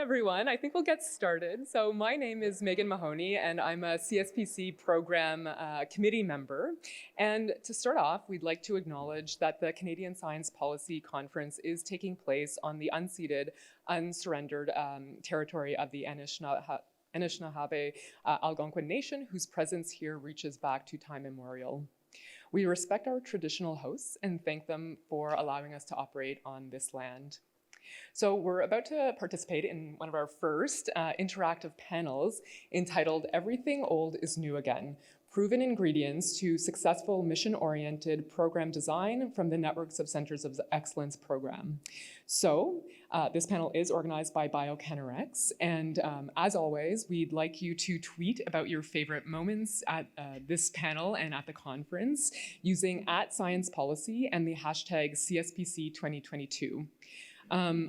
everyone. I think we'll get started. So my name is Megan Mahoney, and I'm a CSPC program committee member. And to start off, we'd like to acknowledge that the Canadian Science Policy Conference is taking place on the unceded, unsurrendered territory of the Anishinaabe Algonquin Nation, whose presence here reaches back to time immemorial. We respect our traditional hosts and thank them for allowing us to operate on this land. So we're about to participate in one of our first interactive panels entitled Everything Old is New Again, Proven Ingredients to Successful Mission-Oriented Program Design from the Networks of Centers of Excellence program. So this panel is organized by BioCanerex, and as always, we'd like you to tweet about your favorite moments at this panel and at the conference using @SciencePolicy and the hashtag CSPC 2022.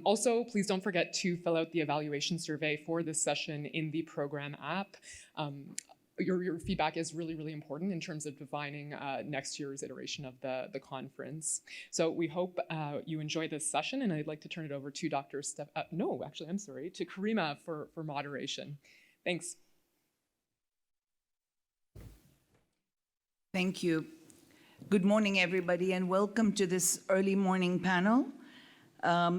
Also, please don't forget to fill out the evaluation survey for this session in the program app. Your feedback is really, really important in terms of defining next year's iteration of the conference. So we hope you enjoy this session, and I'd like to turn it over to to Karima for moderation. Thanks. Thank you. Good morning, everybody, and welcome to this early morning panel.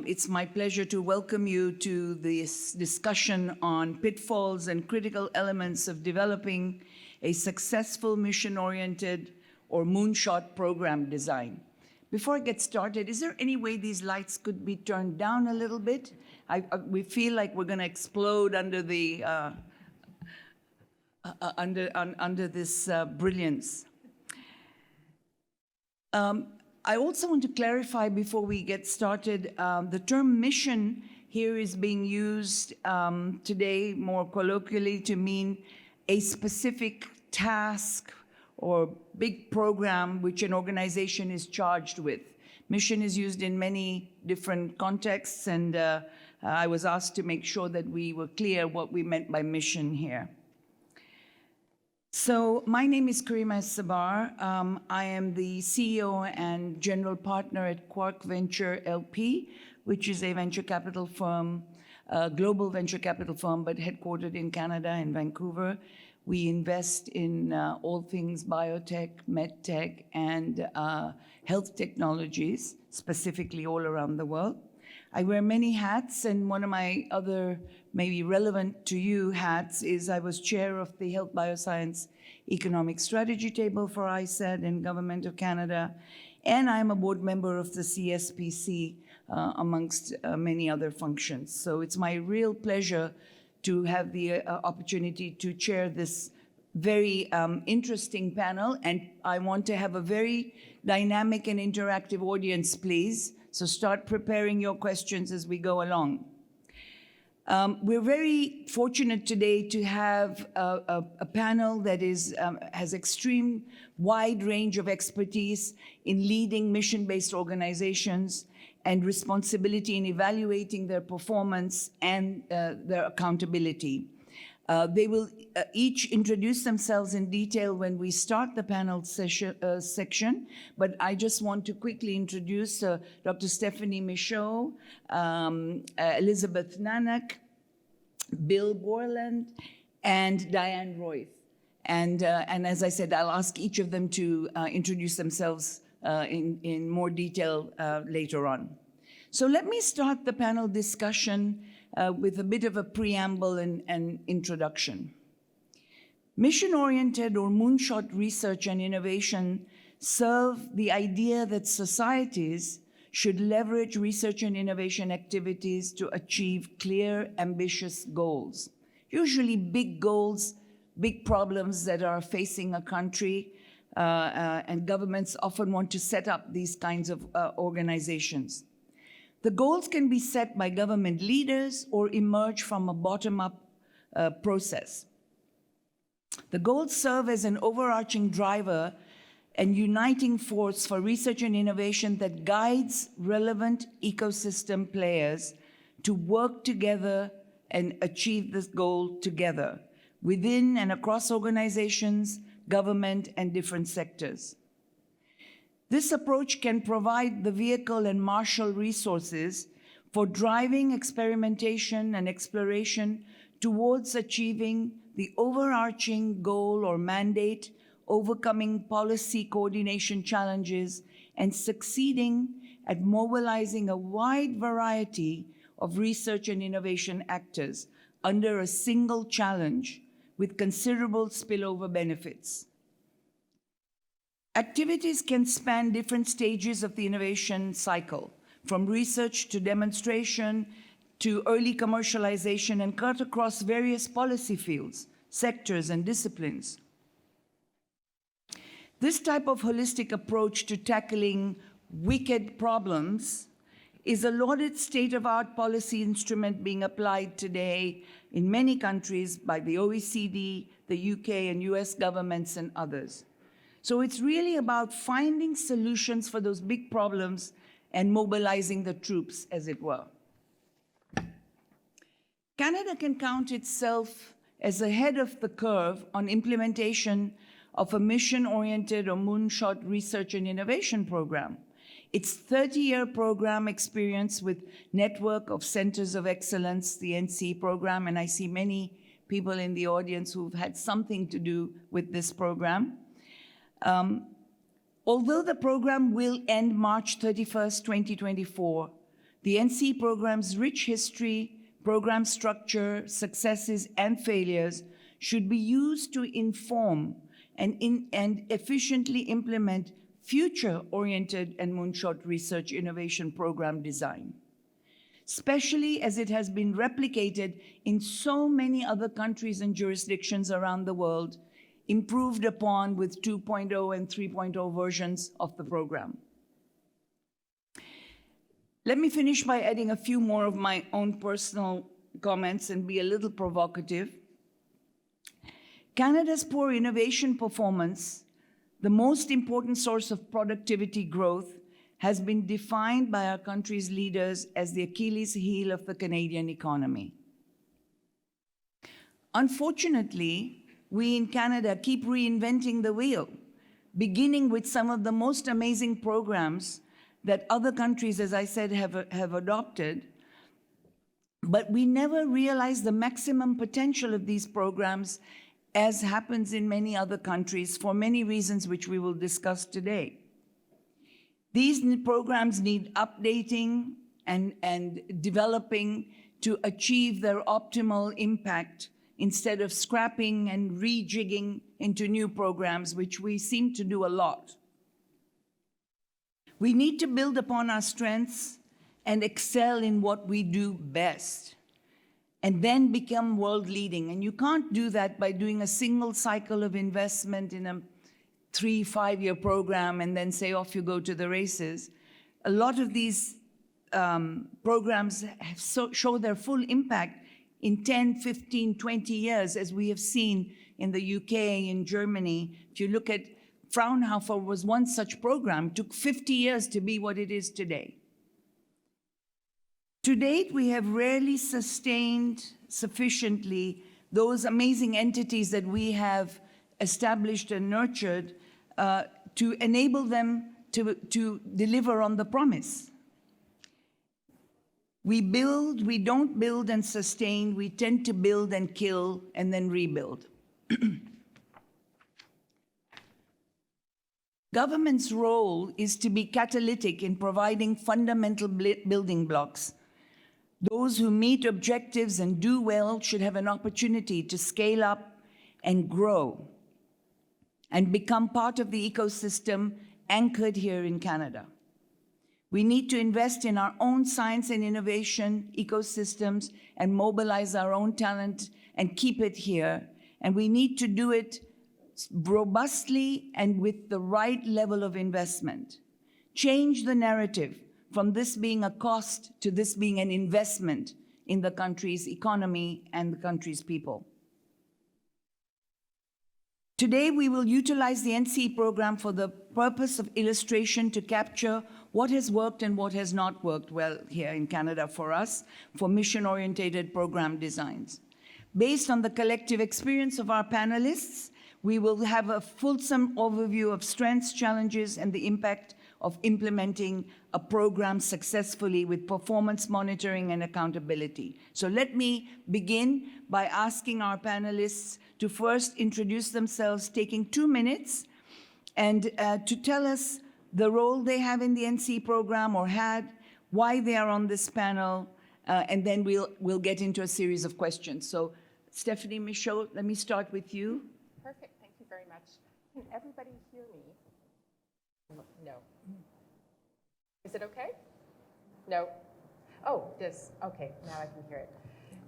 It's my pleasure to welcome you to this discussion on pitfalls and critical elements of developing a successful mission-oriented or moonshot program design. Before I get started, is there any way these lights could be turned down a little bit? We feel like we're going to explode under the under this brilliance. I also want to clarify before we get started, the term mission here is being used today more colloquially to mean a specific task or big program which an organization is charged with. Mission is used in many different contexts, and I was asked to make sure that we were clear what we meant by mission here. So my name is Karima Sabar. I am the CEO and general partner at Quark Venture LP, which is a venture capital firm, a global venture capital firm, but headquartered in Canada and Vancouver. We invest in all things biotech, medtech, and health technologies, specifically all around the world. I wear many hats, and one of my other maybe relevant to you hats is I was chair of the Health Bioscience Economic Strategy Table for ISAD and Government of Canada, and I'm a board member of the CSPC amongst many other functions. So it's my real pleasure to have the opportunity to chair this very interesting panel, and I want to have a very dynamic and interactive audience, please. So start preparing your questions as we go along. We're very fortunate today to have a panel that has extreme wide range of expertise in leading mission-based organizations and responsibility in evaluating their performance and their accountability. They will each introduce themselves in detail when we start the panel section, but I just want to quickly introduce Dr. Stephanie Michaud, Elizabeth Nanak, Bill Borland, and Diane Royth. And as I said, I'll ask each of them to introduce themselves in more detail later on. So let me start the panel discussion with a bit of a preamble and introduction. Mission-oriented or moonshot research and innovation serve the idea that societies should leverage research and innovation activities to achieve clear, ambitious goals. Usually big goals, big problems that are facing a country, and governments often want to set up these kinds of organizations. The goals can be set by government leaders or emerge from a bottom-up process. The goals serve as an overarching driver and uniting force for research and innovation that guides relevant ecosystem players to work together and achieve this goal together within and across organizations, government, and different sectors. This approach can provide the vehicle and marshal resources for driving experimentation and exploration towards achieving the overarching goal or mandate, overcoming policy coordination challenges, and succeeding at mobilizing a wide variety of research and innovation actors under a single challenge with considerable spillover benefits. Activities can span different stages of the innovation cycle, from research to demonstration to early commercialization, and cut across various policy fields, sectors, and disciplines. This type of holistic approach to tackling wicked problems is a lauded state-of-art policy instrument being applied today in many countries by the OECD, the UK and US governments and others. So it's really about finding solutions for those big problems and mobilizing the troops, as it were. Canada can count itself as ahead of the curve on implementation of a mission-oriented or moonshot research and innovation program. Its 30-year program experience with Network of Centers of Excellence, the NC program, and I see many people in the audience who've had something to do with this program. Although the program will end March 31st, 2024, the NC program's rich history, program structure, successes, and failures should be used to inform and efficiently implement future-oriented and moonshot research innovation program design, especially as it has been replicated in so many other countries and jurisdictions around the world, improved upon with 2.0 and 3.0 versions of the program. Let me finish by adding a few more of my own personal comments and be a little provocative. Canada's poor innovation performance, the most important source of productivity growth, has been defined by our country's leaders as the Achilles heel of the Canadian economy. Unfortunately, we in Canada keep reinventing the wheel, beginning with some of the most amazing programs that other countries, as I said, have adopted. But we never realize the maximum potential of these programs, as happens in many other countries for many reasons which we will discuss today. These programs need updating and developing to achieve their optimal impact instead of scrapping and rejigging into new programs, which we seem to do a lot. We need to build upon our strengths and excel in what we do best, and then become world leading. And you can't do that by doing a single cycle of investment in a 3-5-year program and then say off you go to the races. A lot of these programs show their full impact in 10, 15, 20 years, as we have seen in the UK, in Germany. If you look at Fraunhofer was one such program, took 50 years to be what it is today. To date, we have rarely sustained sufficiently those amazing entities that we have established and nurtured to enable them to deliver on the promise. We build, we don't build and sustain, we tend to build and kill and then rebuild. Government's role is to be catalytic in providing fundamental building blocks. Those who meet objectives and do well should have an opportunity to scale up and grow and become part of the ecosystem anchored here in Canada. We need to invest in our own science and innovation ecosystems and mobilize our own talent and keep it here. And we need to do it robustly and with the right level of investment. Change the narrative from this being a cost to this being an investment in the country's economy and the country's people. Today, we will utilize the NC program for the purpose of illustration to capture what has worked and what has not worked well here in Canada for us, for mission-oriented program designs. Based on the collective experience of our panelists, we will have a fulsome overview of strengths, challenges, and the impact of implementing a program successfully with performance monitoring and accountability. So let me begin by asking our panelists to first introduce themselves, taking 2 minutes, and to tell us the role they have in the NCE program or had, why they are on this panel, and then we'll get into a series of questions. So Stephanie Michaud, let me start with you. Perfect, thank you very much. Can everybody hear me? No. Is it okay? No? Oh, this, okay, now I can hear it.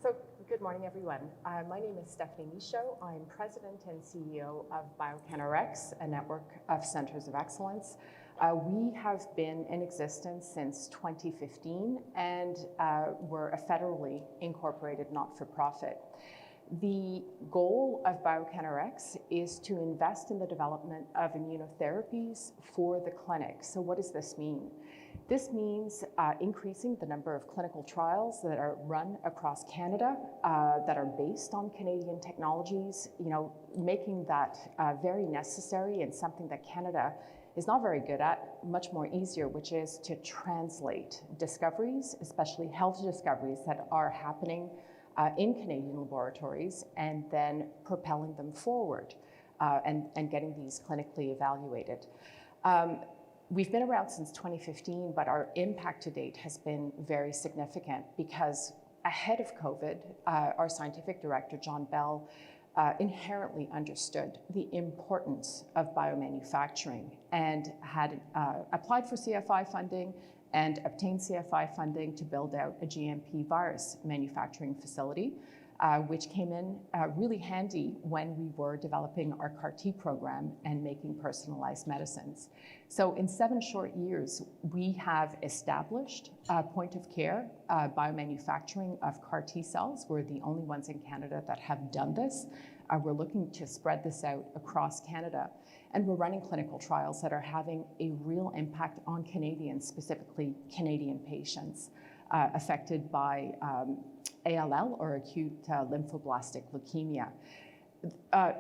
So, good morning, everyone. My name is Stephanie Michaud. I'm President and CEO of BioCanRx, a network of centers of excellence. We have been in existence since 2015, and we're a federally incorporated not-for-profit. The goal of BioCanRx is to invest in the development of immunotherapies for the clinic. So what does this mean? This means increasing the number of clinical trials that are run across Canada that are based on Canadian technologies, making that very necessary and something that Canada is not very good at, much more easier, which is to translate discoveries, especially health discoveries that are happening in Canadian laboratories, and then propelling them forward and getting these clinically evaluated. We've been around since 2015, but our impact to date has been very significant because ahead of COVID, our scientific director, John Bell, inherently understood the importance of biomanufacturing and had applied for CFI funding and obtained CFI funding to build out a GMP virus manufacturing facility, which came in really handy when we were developing our CAR-T program and making personalized medicines. So in 7 short years, we have established point of care biomanufacturing of CAR-T cells. We're the only ones in Canada that have done this. We're looking to spread this out across Canada. And we're running clinical trials that are having a real impact on Canadians, specifically Canadian patients affected by ALL or acute lymphoblastic leukemia.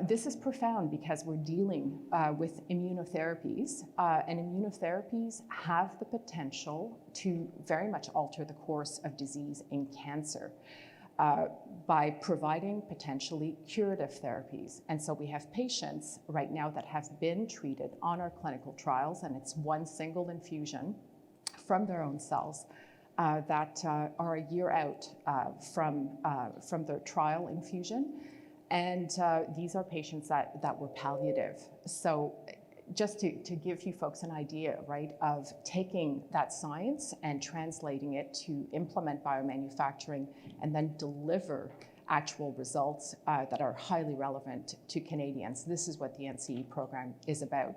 This is profound because we're dealing with immunotherapies, and immunotherapies have the potential to very much alter the course of disease in cancer. By providing potentially curative therapies. And so we have patients right now that have been treated on our clinical trials, and it's one single infusion from their own cells that are a year out from their trial infusion. And these are patients that were palliative. So just to give you folks an idea, right, of taking that science and translating it to implement biomanufacturing and then deliver actual results that are highly relevant to Canadians. This is what the NCE program is about.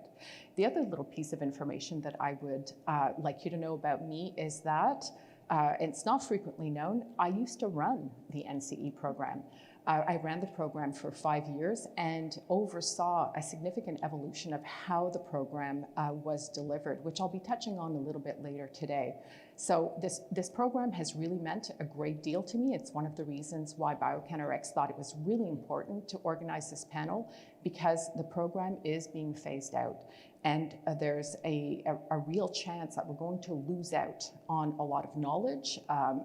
The other little piece of information that I would like you to know about me is that, and it's not frequently known, I used to run the NCE program. I ran the program for 5 years and oversaw a significant evolution of how the program was delivered, which I'll be touching on a little bit later today. So this program has really meant a great deal to me. It's one of the reasons why BioCanRx thought it was really important to organize this panel, because the program is being phased out. And there's a real chance that we're going to lose out on a lot of knowledge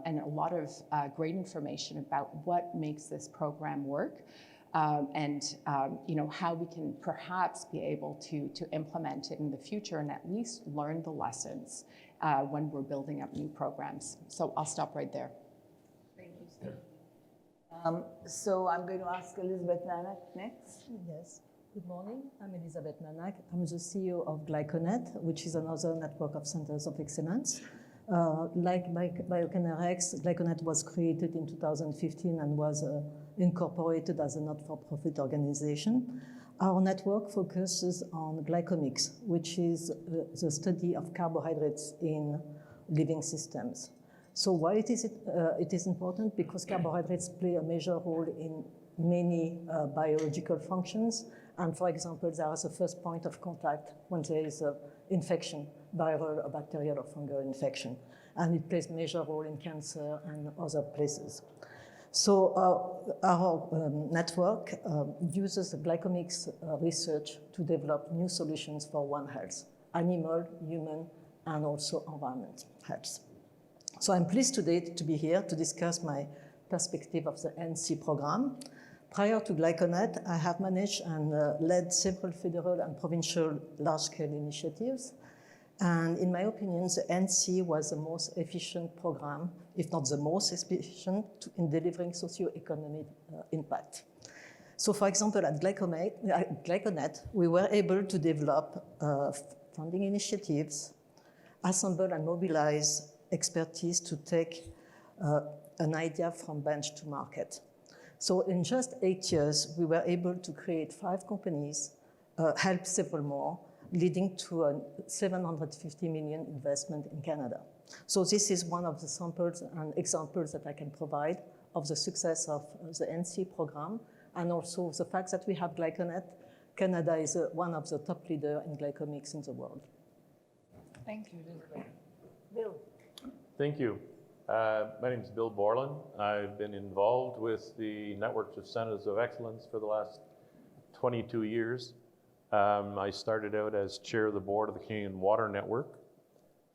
and a lot of great information about what makes this program work and how we can perhaps be able to implement it in the future and at least learn the lessons when we're building up new programs. So I'll stop right there. Thank you, Steve. So I'm going to ask Elizabeth Nanak next. Yes. Good morning. I'm Elizabeth Nanak. I'm the CEO of GlycoNet, which is another network of centers of excellence. Like BioCanRx, GlycoNet was created in 2015 and was incorporated as a not-for-profit organization. Our network focuses on glycomics, which is the study of carbohydrates in living systems. So why it is important? Because carbohydrates play a major role in many biological functions. And for example, they are the first point of contact when there is an infection, viral or bacterial or fungal infection. And it plays a major role in cancer and other places. So our network uses glycomics research to develop new solutions for One Health. animal, human, and also environment health. So I'm pleased today to be here to discuss my perspective of the NC program. Prior to GlycoNet, I have managed and led several federal and provincial large-scale initiatives. And in my opinion, the NC was the most efficient program, if not the most efficient, in delivering socio-economic impact. So for example, at GlycoNet, we were able to develop funding initiatives, assemble and mobilize expertise to take an idea from bench to market. So in just 8 years, we were able to create 5 companies, help several more, leading to a 750 million investment in Canada. So this is one of the samples and examples that I can provide of the success of the NC program, and also the fact that we have GlycoNet. Canada is one of the top leaders in glycomics in the world. Thank you, Elizabeth. Bill. Thank you. My name is Bill Borland. I've been involved with the Networks of Centers of Excellence for the last 22 years. I started out as chair of the board of the Canadian Water Network.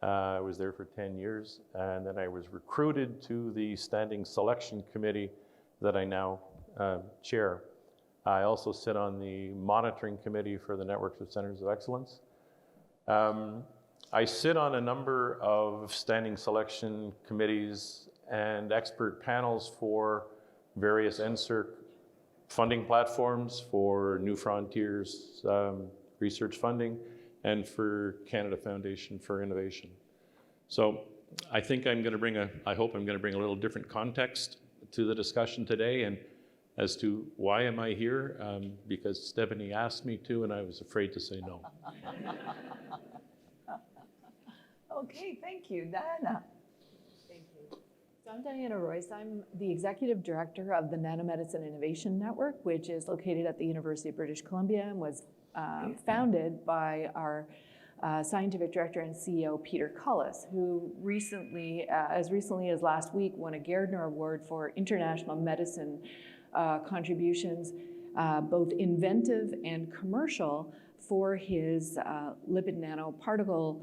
I was there for 10 years, and then I was recruited to the standing selection committee that I now chair. I also sit on the monitoring committee for the Networks of Centers of Excellence. I sit on a number of standing selection committees and expert panels for various NSERC funding platforms, for New Frontiers research funding, and for Canada Foundation for Innovation. So I think I hope I'm going to bring a little different context to the discussion today, and as to why am I here, because Stephanie asked me to, and I was afraid to say no. Okay, thank you. Diana. Thank you. So I'm Diana Royce. I'm the Executive Director of the Nanomedicine Innovation Network, which is located at the University of British Columbia and was founded by our Scientific Director and CEO, Peter Cullis, who recently as last week, won a Gairdner Award for international medicine contributions, both inventive and commercial, for his lipid nanoparticle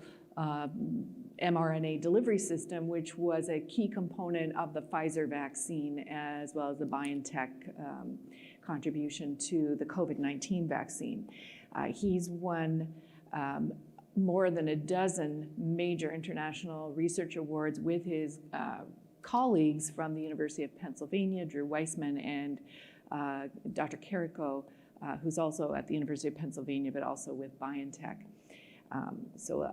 mRNA delivery system, which was a key component of the Pfizer vaccine, as well as the BioNTech contribution to the COVID-19 vaccine. He's won more than a dozen major international research awards with his colleagues from the University of Pennsylvania, Drew Weissman, and Dr. Carrico, who's also at the University of Pennsylvania, but also with BioNTech. So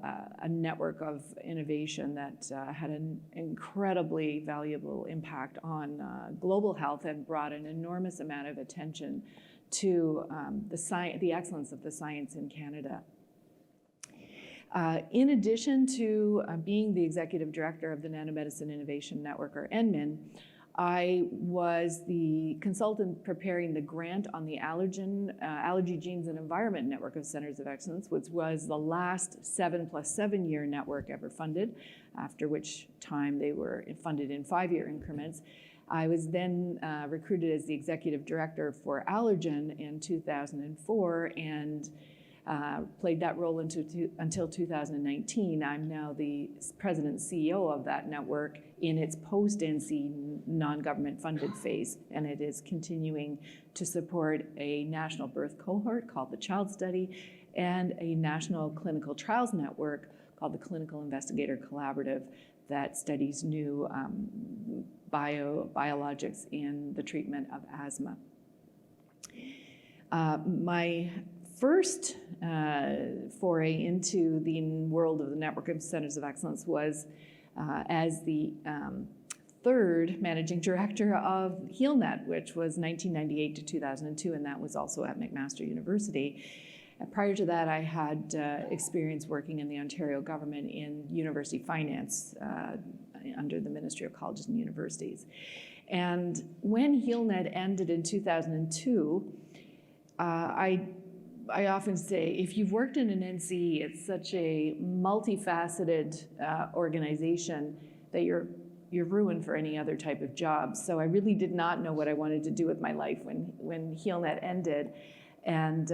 a network of innovation that had an incredibly valuable impact on global health and brought an enormous amount of attention to the excellence of the science in Canada. In addition to being the executive director of the Nanomedicine Innovation Network, or NMIN, I was the consultant preparing the grant on the Allergy, Genes, and Environment Network of Centers of Excellence, which was the last 7+7 year network ever funded, after which time they were funded in 5-year increments. I was then recruited as the executive director for Allergen in 2004, and played that role until 2019. I'm now the president and CEO of that network in its post-NC non-government funded phase, and it is continuing to support a national birth cohort called the Child Study and a national clinical trials network called the Clinical Investigator Collaborative that studies new biologics in the treatment of asthma. My first foray into the world of the Network of Centers of Excellence was as the third managing director of HealNet, which was 1998 to 2002, and that was also at McMaster University. And prior to that, I had experience working in the Ontario government in university finance under the Ministry of Colleges and Universities. And when HealNet ended in 2002, I often say, if you've worked in an NC, it's such a multifaceted organization that you're ruined for any other type of job. So I really did not know what I wanted to do with my life when HealNet ended. And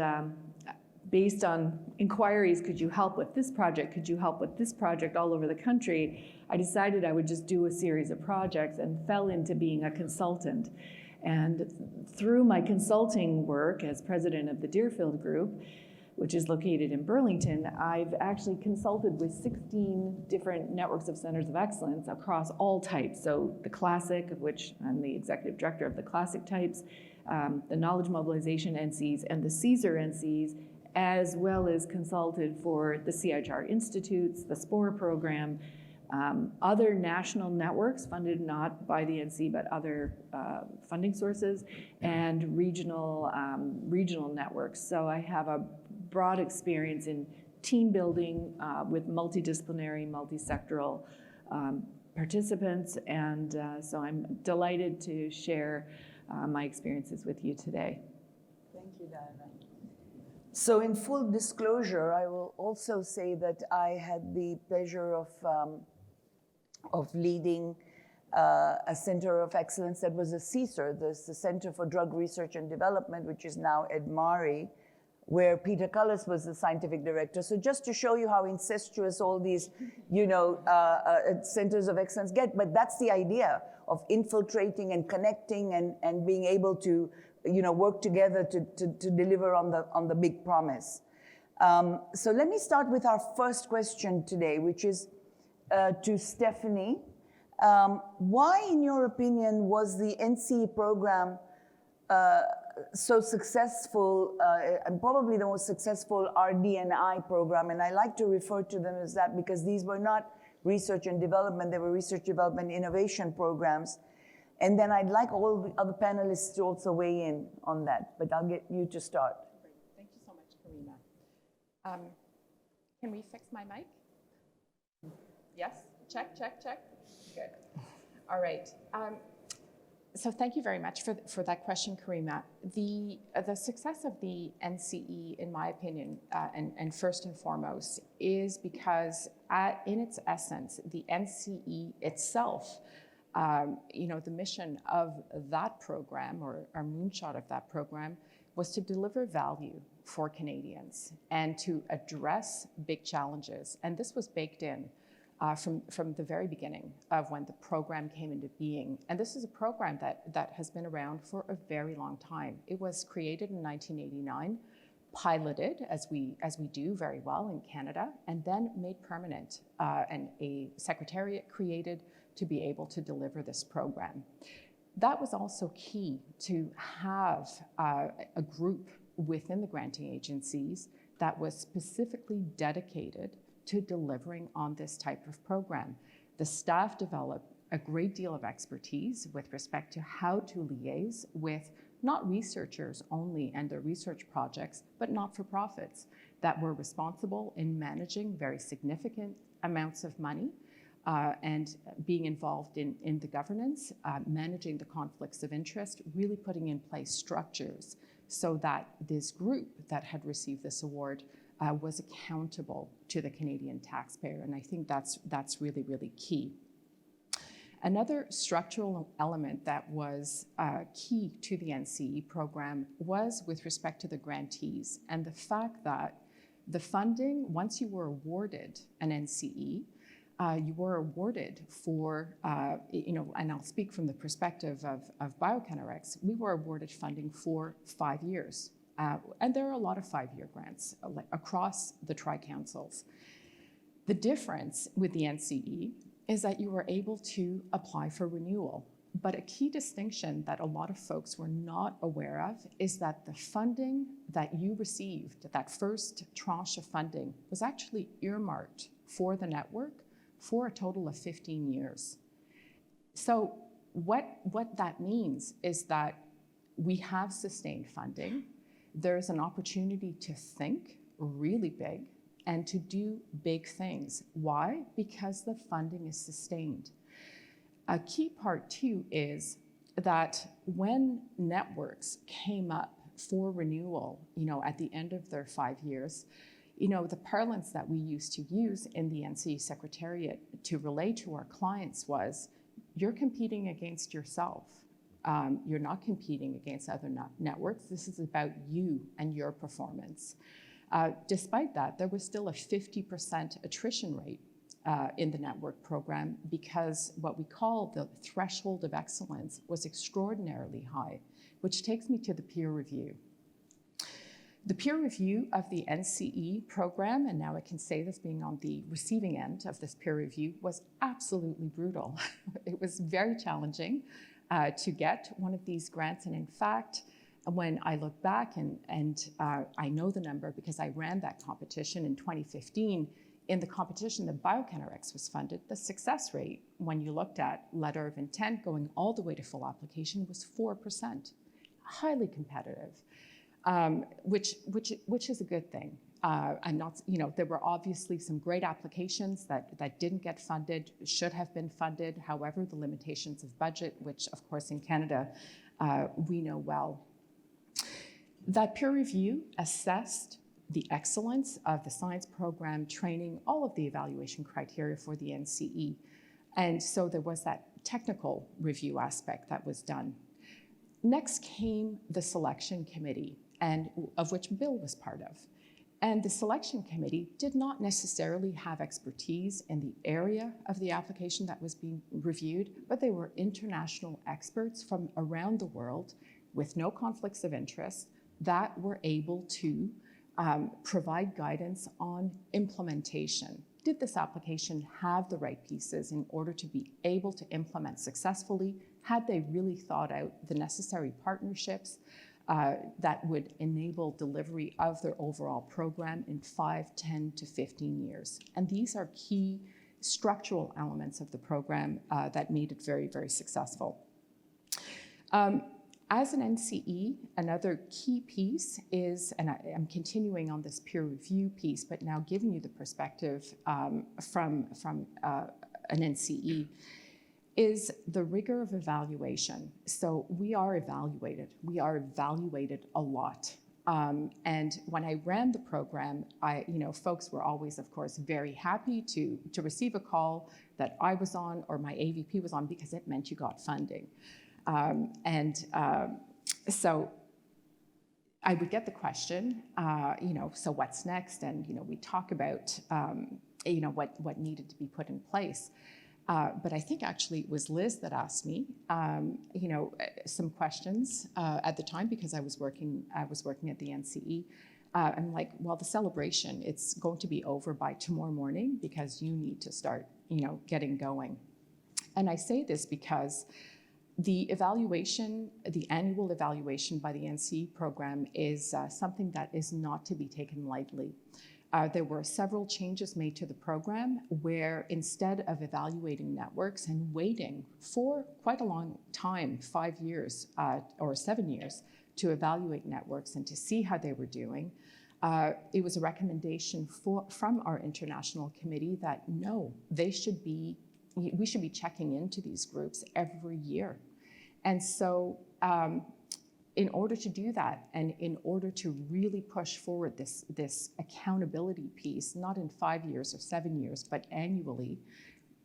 based on inquiries, could you help with this project? Could you help with this project all over the country? I decided I would just do a series of projects and fell into being a consultant. And through my consulting work as president of the Deerfield Group, which is located in Burlington, I've actually consulted with 16 different networks of centers of excellence across all types. So the classic, of which I'm the executive director of the classic types, the knowledge mobilization NCs and the CSER NCs, as well as consulted for the CIHR Institutes, the SPORE program, other national networks funded not by the NC but other funding sources, and regional networks. So I have a broad experience in team building with multidisciplinary, multisectoral participants, and so I'm delighted to share my experiences with you today. Thank you, Diana. So in full disclosure, I will also say that I had the pleasure of leading a center of excellence that was a CSER, the Center for Drug Research and Development, which is now EDMARI, where Peter Cullis was the scientific director. So just to show you how incestuous all these, centers of excellence get, but that's the idea of infiltrating and connecting and being able to, work together to deliver on the big promise. So let me start with our first question today, which is to Stephanie. Why, in your opinion, was the NCE program so successful, and probably the most successful RD&I program? And I like to refer to them as that because these were not research and development, they were research, development, innovation programs. And then I'd like all the other panelists to also weigh in on that, but I'll get you to start. Great. Thank you so much, Karima. Can we fix my mic? Yes? Check, check, check. Good. All right. So thank you very much for that question, Karima. The success of the NCE, in my opinion, and first and foremost, is because in its essence, the NCE itself, the mission of that program, or our moonshot of that program, was to deliver value for Canadians and to address big challenges. And this was baked in from the very beginning of when the program came into being. And this is a program that has been around for a very long time. It was created in 1989, piloted, as we do very well in Canada, and then made permanent, and a secretariat created to be able to deliver this program. That was also key, to have a group within the granting agencies that was specifically dedicated to delivering on this type of program. The staff developed a great deal of expertise with respect to how to liaise with not researchers only and their research projects, but not-for-profits that were responsible in managing very significant amounts of money and being involved in the governance, managing the conflicts of interest, really putting in place structures so that this group that had received this award was accountable to the Canadian taxpayer. And I think that's really, really key. Another structural element that was key to the NCE program was with respect to the grantees, and the fact that the funding, once you were awarded an NCE, you were awarded for, and I'll speak from the perspective of BioCanRx, we were awarded funding for 5 years. And there are a lot of 5-year grants across the tri-councils. The difference with the NCE is that you were able to apply for renewal. But a key distinction that a lot of folks were not aware of is that the funding that you received, that first tranche of funding, was actually earmarked for the network for a total of 15 years. So what that means is that we have sustained funding. There's an opportunity to think really big and to do big things. Why? Because the funding is sustained. A key part too is that when networks came up for renewal, at the end of their 5 years, the parlance that we used to use in the NCE Secretariat to relay to our clients was, you're competing against yourself. You're not competing against other networks. This is about you and your performance. Despite that, there was still a 50% attrition rate in the network program because what we call the threshold of excellence was extraordinarily high, which takes me to the peer review. The peer review of the NCE program, and now I can say this being on the receiving end of this peer review, was absolutely brutal. It was very challenging to get one of these grants. And in fact, when I look back, and I know the number because I ran that competition in 2015, in the competition that BioCanRx was funded, the success rate, when you looked at letter of intent going all the way to full application, was 4%. Highly competitive. Which is a good thing. I'm not, there were obviously some great applications that didn't get funded, should have been funded. However, the limitations of budget, which of course in Canada, we know well. That peer review assessed the excellence of the science program, training, all of the evaluation criteria for the NCE. And so there was that technical review aspect that was done. Next came the selection committee, and of which Bill was part of. And the selection committee did not necessarily have expertise in the area of the application that was being reviewed, but they were international experts from around the world with no conflicts of interest that were able to provide guidance on implementation. Did this application have the right pieces in order to be able to implement successfully? Had they really thought out the necessary partnerships that would enable delivery of their overall program in 5, 10 to 15 years? And these are key structural elements of the program that made it very, very successful. As an NCE, another key piece is, and I'm continuing on this peer review piece, but now giving you the perspective from an NCE, is the rigor of evaluation. So we are evaluated. We are evaluated a lot. And when I ran the program, folks were always, of course, very happy to receive a call that I was on or my AVP was on because it meant you got funding. So I would get the question, so what's next? And, we talk about, what needed to be put in place. But I think actually it was Liz that asked me, some questions at the time because I was working at the NCE. I'm like, well, the celebration, it's going to be over by tomorrow morning because you need to start, getting going. And I say this because the evaluation, the annual evaluation by the NCE program is something that is not to be taken lightly. There were several changes made to the program where instead of evaluating networks and waiting for quite a long time, 5 years or 7 years, to evaluate networks and to see how they were doing, it was a recommendation from our international committee that no, we should be checking into these groups every year. And so in order to do that, and in order to really push forward this accountability piece, not in 5 years or 7 years, but annually,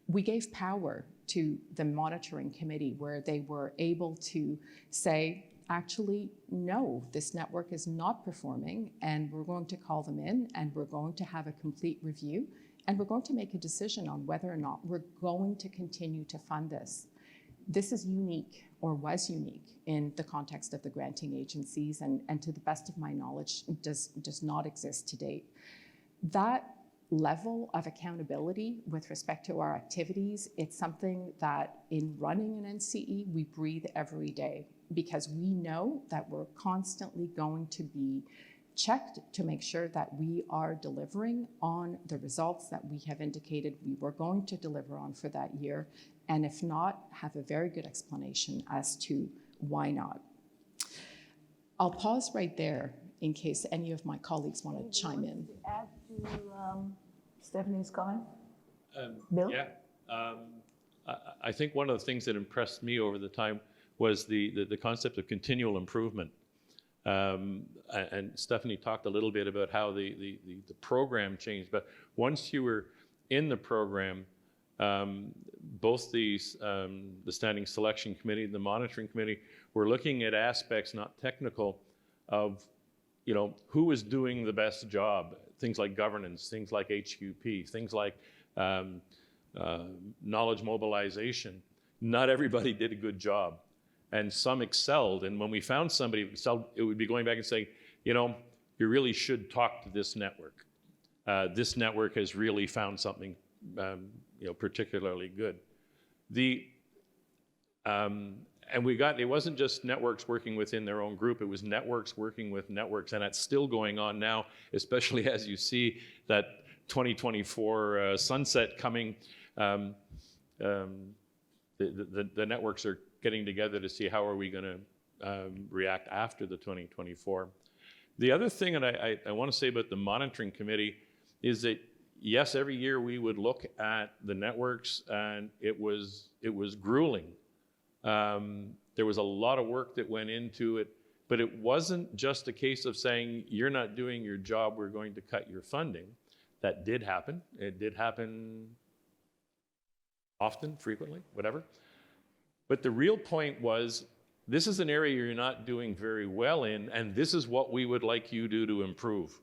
we gave power to the monitoring committee where they were able to say, actually, no, this network is not performing, and we're going to call them in, and we're going to have a complete review, and we're going to make a decision on whether or not we're going to continue to fund this. This is unique, or was unique, in the context of the granting agencies, and to the best of my knowledge, does not exist to date. That level of accountability with respect to our activities, it's something that in running an NCE, we breathe every day, because we know that we're constantly going to be checked to make sure that we are delivering on the results that we have indicated we were going to deliver on for that year, and if not, have a very good explanation as to why not. I'll pause right there in case any of my colleagues want to chime in. Add to Stephanie's comment? Bill? Yeah. I think one of the things that impressed me over the time was the concept of continual improvement. And Stephanie talked a little bit about how the program changed, but once you were in the program, both the Standing Selection Committee and the Monitoring Committee were looking at aspects, not technical, of who was doing the best job? Things like governance, things like HQP, things like knowledge mobilization. Not everybody did a good job, and some excelled. And when we found somebody who excelled, it would be going back and saying, you really should talk to this network. This network has really found something, particularly good. And it wasn't just networks working within their own group, it was networks working with networks, and that's still going on now, especially as you see that 2024 sunset coming. The networks are getting together to see how are we going to react after the 2024. The other thing that I want to say about the monitoring committee is that, yes, every year we would look at the networks, and it was grueling. There was a lot of work that went into it, but it wasn't just a case of saying, you're not doing your job, we're going to cut your funding. That did happen. It did happen often, frequently, whatever. But the real point was, this is an area you're not doing very well in, and this is what we would like you to do to improve.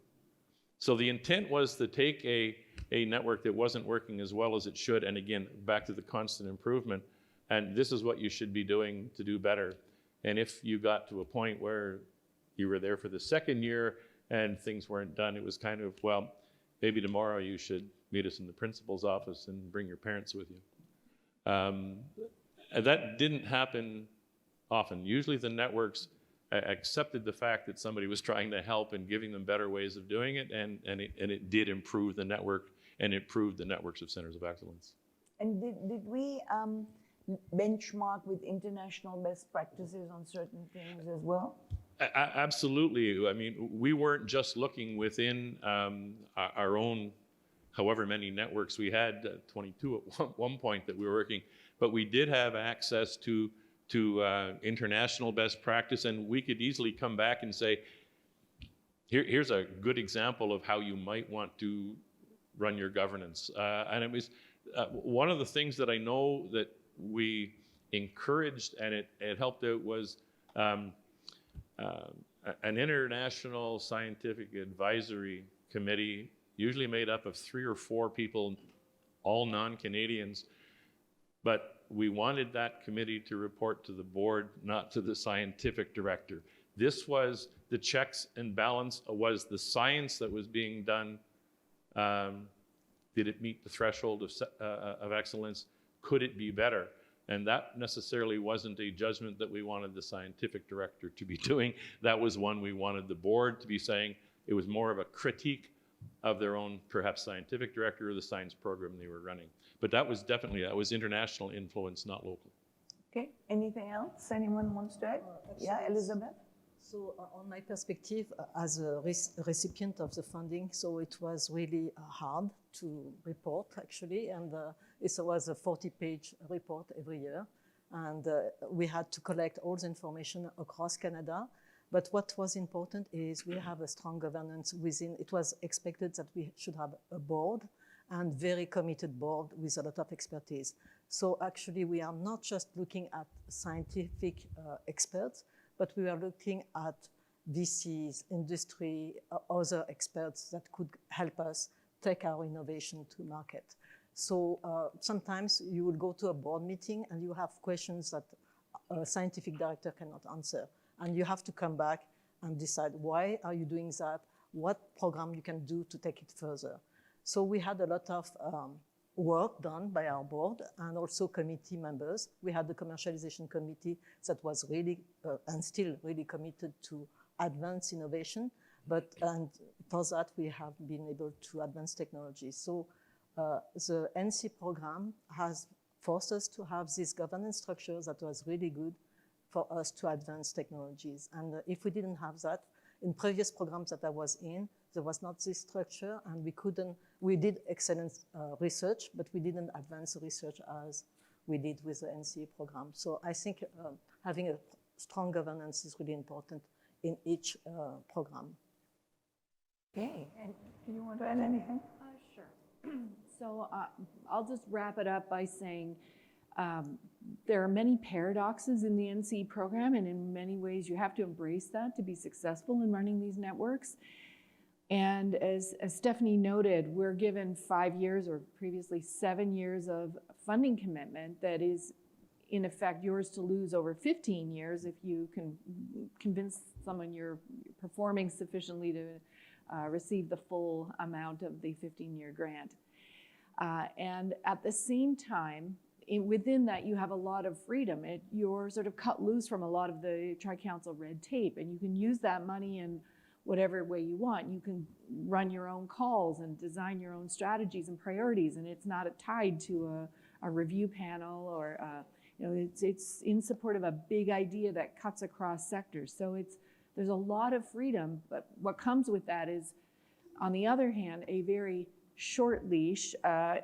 So the intent was to take a network that wasn't working as well as it should, and again, back to the constant improvement, and this is what you should be doing to do better. And if you got to a point where you were there for the second year and things weren't done, it was kind of, well, maybe tomorrow you should meet us in the principal's office and bring your parents with you. And that didn't happen often. Usually the networks accepted the fact that somebody was trying to help and giving them better ways of doing it, and it did improve the network and improved the networks of centers of excellence. And did we benchmark with international best practices on certain things as well? Absolutely. I mean, we weren't just looking within our own, however many networks we had, 22 at one point that we were working, but we did have access to international best practice, and we could easily come back and say, here's a good example of how you might want to run your governance. And it was one of the things that I know that we encouraged, and it helped out, was an international scientific advisory committee, usually made up of 3 or 4 people, all non-Canadians. But we wanted that committee to report to the board, not to the scientific director. This was the checks and balance, was the science that was being done. Did it meet the threshold of excellence? Could it be better? And that necessarily wasn't a judgment that we wanted the scientific director to be doing. That was one we wanted the board to be saying. It was more of a critique of their own, perhaps, scientific director or the science program they were running. But that was international influence, not local. Okay, anything else anyone wants to add? Yeah, Elizabeth? So on my perspective, as a recipient of the funding, so it was really hard to report, actually, and it was a 40-page report every year, and we had to collect all the information across Canada. But what was important is we have a strong governance within. It was expected that we should have a board, and very committed board with a lot of expertise. So actually, we are not just looking at scientific experts, but we are looking at VCs, industry, other experts that could help us take our innovation to market. So sometimes you will go to a board meeting and you have questions that a scientific director cannot answer. And you have to come back and decide, why are you doing that? What program you can do to take it further? So we had a lot of work done by our board and also committee members. We had the commercialization committee that was really and still really committed to advance innovation, and for that we have been able to advance technology. So the NC program has forced us to have this governance structure that was really good for us to advance technologies. And if we didn't have that, in previous programs that I was in, there was not this structure, and we did excellent research, but we didn't advance the research as we did with the NCA program. So I think having a strong governance is really important in each program. Okay, and do you want to add anything? Sure. So I'll just wrap it up by saying There are many paradoxes in the NC program, and in many ways you have to embrace that to be successful in running these networks. And as Stephanie noted, we're given 5 years or previously 7 years of funding commitment that is in effect yours to lose over 15 years if you can convince someone you're performing sufficiently to receive the full amount of the 15-year grant. And at the same time, within that, you have a lot of freedom. You're sort of cut loose from a lot of the Tri-Council red tape, and you can use that money in whatever way you want. You can run your own calls and design your own strategies and priorities, and it's not tied to a review panel or it's in support of a big idea that cuts across sectors. So there's a lot of freedom, but what comes with that is, on the other hand, a very short leash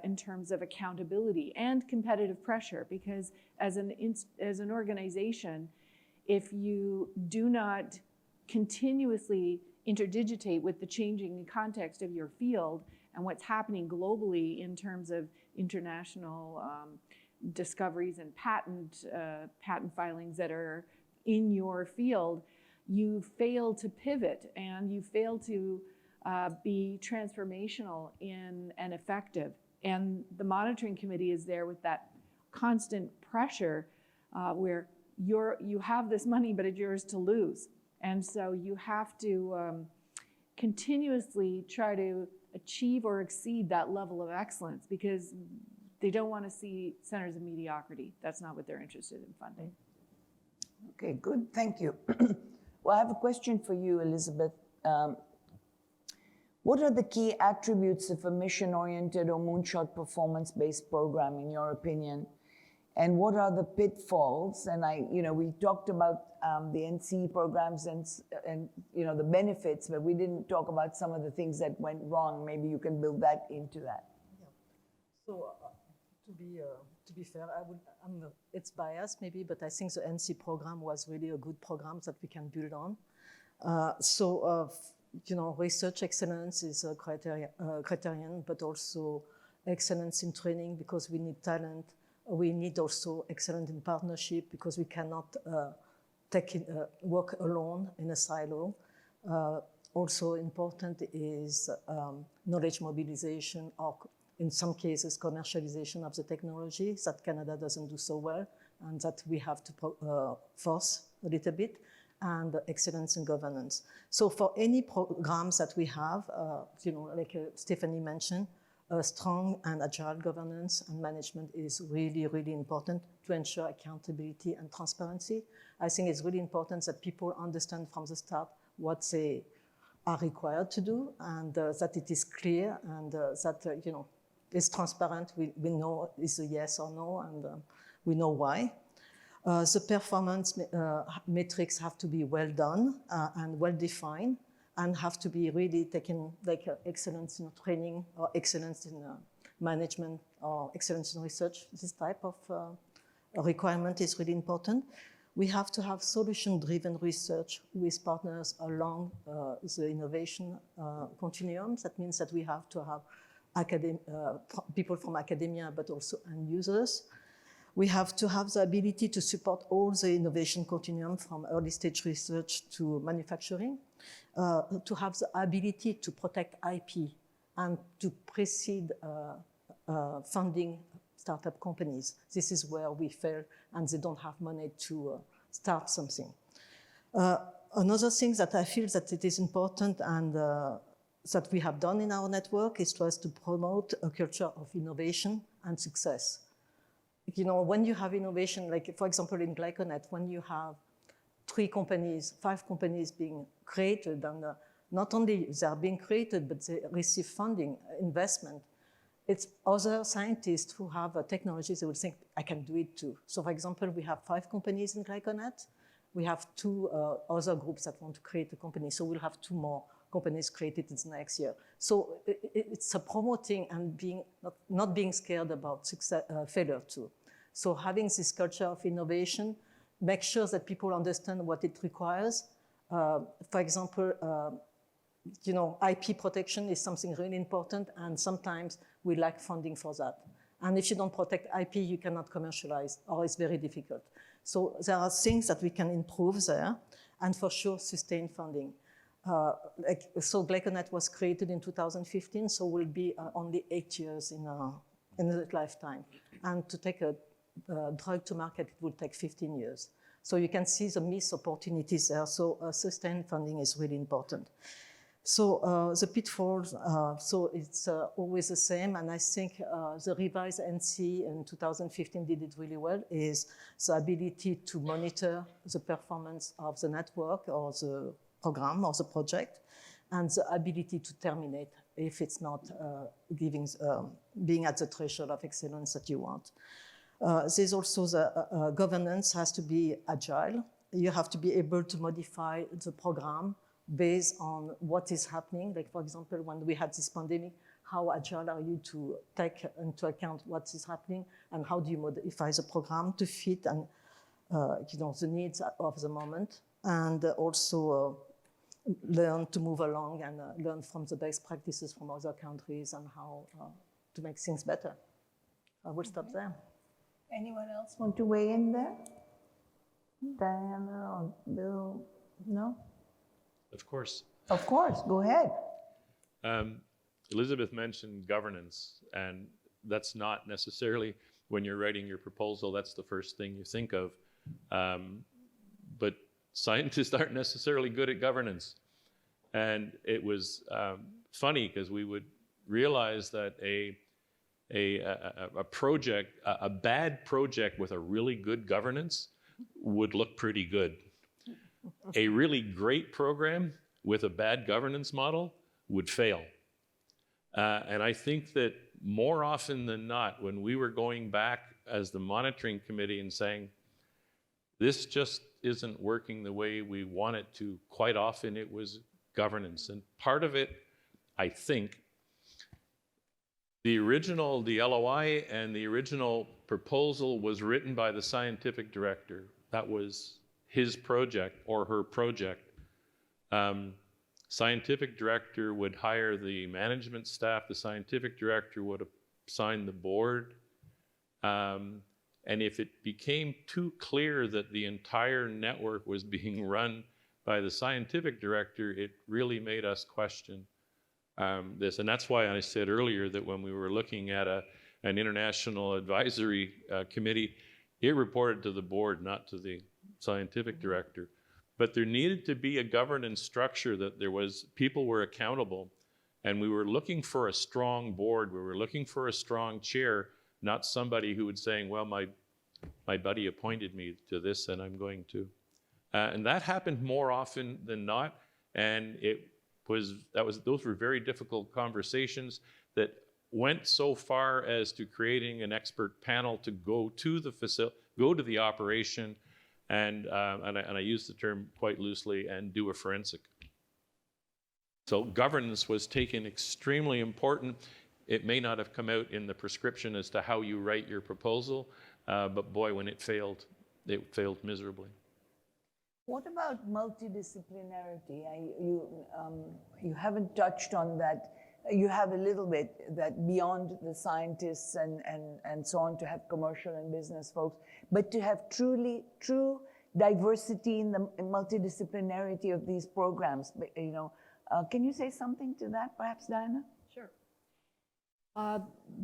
in terms of accountability and competitive pressure, because as an organization, if you do not continuously interdigitate with the changing context of your field and what's happening globally in terms of international discoveries and patent filings that are in your field, you fail to pivot and you fail to be transformational and effective. And the monitoring committee is there with that constant pressure where you have this money, but it's yours to lose. And so you have to continuously try to achieve or exceed that level of excellence, because they don't want to see centers of mediocrity. That's not what they're interested in funding. Okay, good, thank you. Well, I have a question for you, Elizabeth. What are the key attributes of a mission-oriented or moonshot performance-based program, in your opinion? And what are the pitfalls? And we talked about the NC programs and the benefits, but we didn't talk about some of the things that went wrong. Maybe you can build that into that. Yeah. So to be fair, it's biased maybe, but I think the NC program was really a good program that we can build on. Research excellence is a criterion, but also excellence in training, because we need talent. We need also excellence in partnership, because we cannot work alone in a silo. Also important is knowledge mobilization, or in some cases commercialization of the technology that Canada doesn't do so well, and that we have to force a little bit, and excellence in governance. So for any programs that we have, like Stephanie mentioned, strong and agile governance and management is really, really important to ensure accountability and transparency. I think it's really important that people understand from the start what they are required to do, and that it is clear, and that it's transparent. We know it's a yes or no, and we know why. The performance metrics have to be well done and well defined, and have to be really taken, like excellence in training, or excellence in management, or excellence in research. This type of requirement is really important. We have to have solution-driven research with partners along the innovation continuum. That means that we have to have people from academia, but also end users. We have to have the ability to support all the innovation continuum from early stage research to manufacturing, to have the ability to protect IP and to precede funding startup companies. This is where we fail, and they don't have money to start something. Another thing that I feel that it is important, and that we have done in our network, is for us to promote a culture of innovation and success. When you have innovation, like for example in Glyconet, when you have 5 companies being created, and not only they are being created, but they receive funding, investment, it's other scientists who have technologies, they will think, I can do it too. So for example, we have 5 companies in Glyconet. We have 2 other groups that want to create a company, so we'll have 2 more companies created in the next year. So it's promoting and not being scared about failure too. So having this culture of innovation, make sure that people understand what it requires. For example, IP protection is something really important, and sometimes we lack funding for that. And if you don't protect IP, you cannot commercialize, or it's very difficult. So there are things that we can improve there, and for sure, sustain funding. So GlycoNet was created in 2015, so we'll be only 8 years in a lifetime. And to take a drug to market, it will take 15 years. So you can see the missed opportunities there. So sustained funding is really important. So the pitfalls, so it's always the same. And I think the revised NC in 2015 did it really well, is the ability to monitor the performance of the network or the program or the project, and the ability to terminate if it's not being at the threshold of excellence that you want. There's also the governance has to be agile. You have to be able to modify the program based on what is happening. Like, for example, when we had this pandemic, how agile are you to take into account what is happening, and how do you modify the program to fit and the needs of the moment, and also learn to move along and learn from the best practices from other countries and how to make things better. I will stop there. Anyone else want to weigh in there? Diana or Bill? No? Of course. Of course, go ahead. Elizabeth mentioned governance, and that's not necessarily, when you're writing your proposal, that's the first thing you think of. But scientists aren't necessarily good at governance. And it was funny, because we would realize that a project, a bad project with a really good governance would look pretty good. A really great program with a bad governance model would fail. And I think that more often than not, when we were going back as the monitoring committee and saying, this just isn't working the way we want it to, quite often it was governance. And part of it, I think, the LOI and the original proposal was written by the scientific director. That was his project or her project. Scientific director would hire the management staff. The scientific director would assign the board. And if it became too clear that the entire network was being run by the scientific director, it really made us question this. And that's why I said earlier that when we were looking at an international advisory committee, it reported to the board, not to the scientific director. But there needed to be a governance structure that people were accountable. And we were looking for a strong board. We were looking for a strong chair, not somebody who was saying, well, my buddy appointed me to this and I'm going to. And that happened more often than not. And those were very difficult conversations that went so far as to creating an expert panel to go to the facility, go to the operation, and I use the term quite loosely, and do a forensic. So governance was taken extremely important. It may not have come out in the prescription as to how you write your proposal, but boy, when it failed miserably. What about multidisciplinarity? You haven't touched on that. You have a little bit that beyond the scientists and so on, to have commercial and business folks, but to have true diversity in the multidisciplinarity of these programs. Can you say something to that, perhaps, Diana? Sure.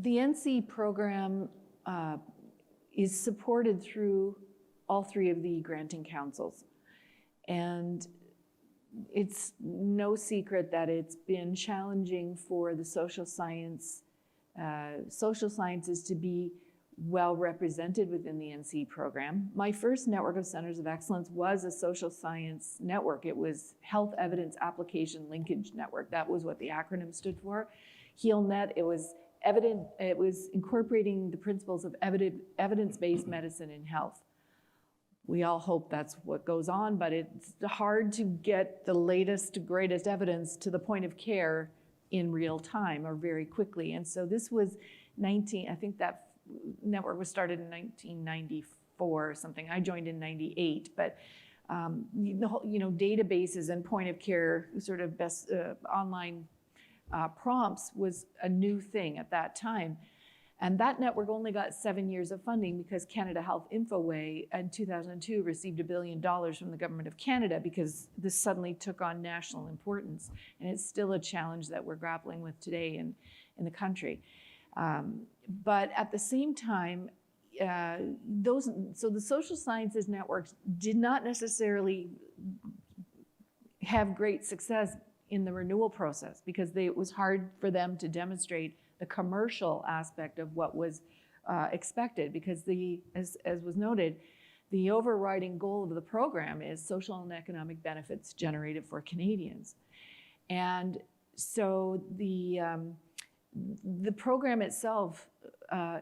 The NC program is supported through all three of the granting councils. And it's no secret that it's been challenging for the social sciences to be well represented within the NC program. My first network of centers of excellence was a social science network. It was Health Evidence Application Linkage Network. That was what the acronym stood for. HEALNet, it was incorporating the principles of evidence-based medicine in health. We all hope that's what goes on, but it's hard to get the latest, greatest evidence to the point of care in real time or very quickly. And so this was I think that network was started in 1994 or something. I joined in 98, but databases and point of care sort of best online prompts was a new thing at that time. And that network only got 7 years of funding because Canada Health Infoway in 2002 received $1 billion from the government of Canada because this suddenly took on national importance. And it's still a challenge that we're grappling with today in the country. But at the same time, so the social sciences networks did not necessarily have great success in the renewal process because it was hard for them to demonstrate the commercial aspect of what was expected because as was noted, the overriding goal of the program is social and economic benefits generated for Canadians. And so the program itself,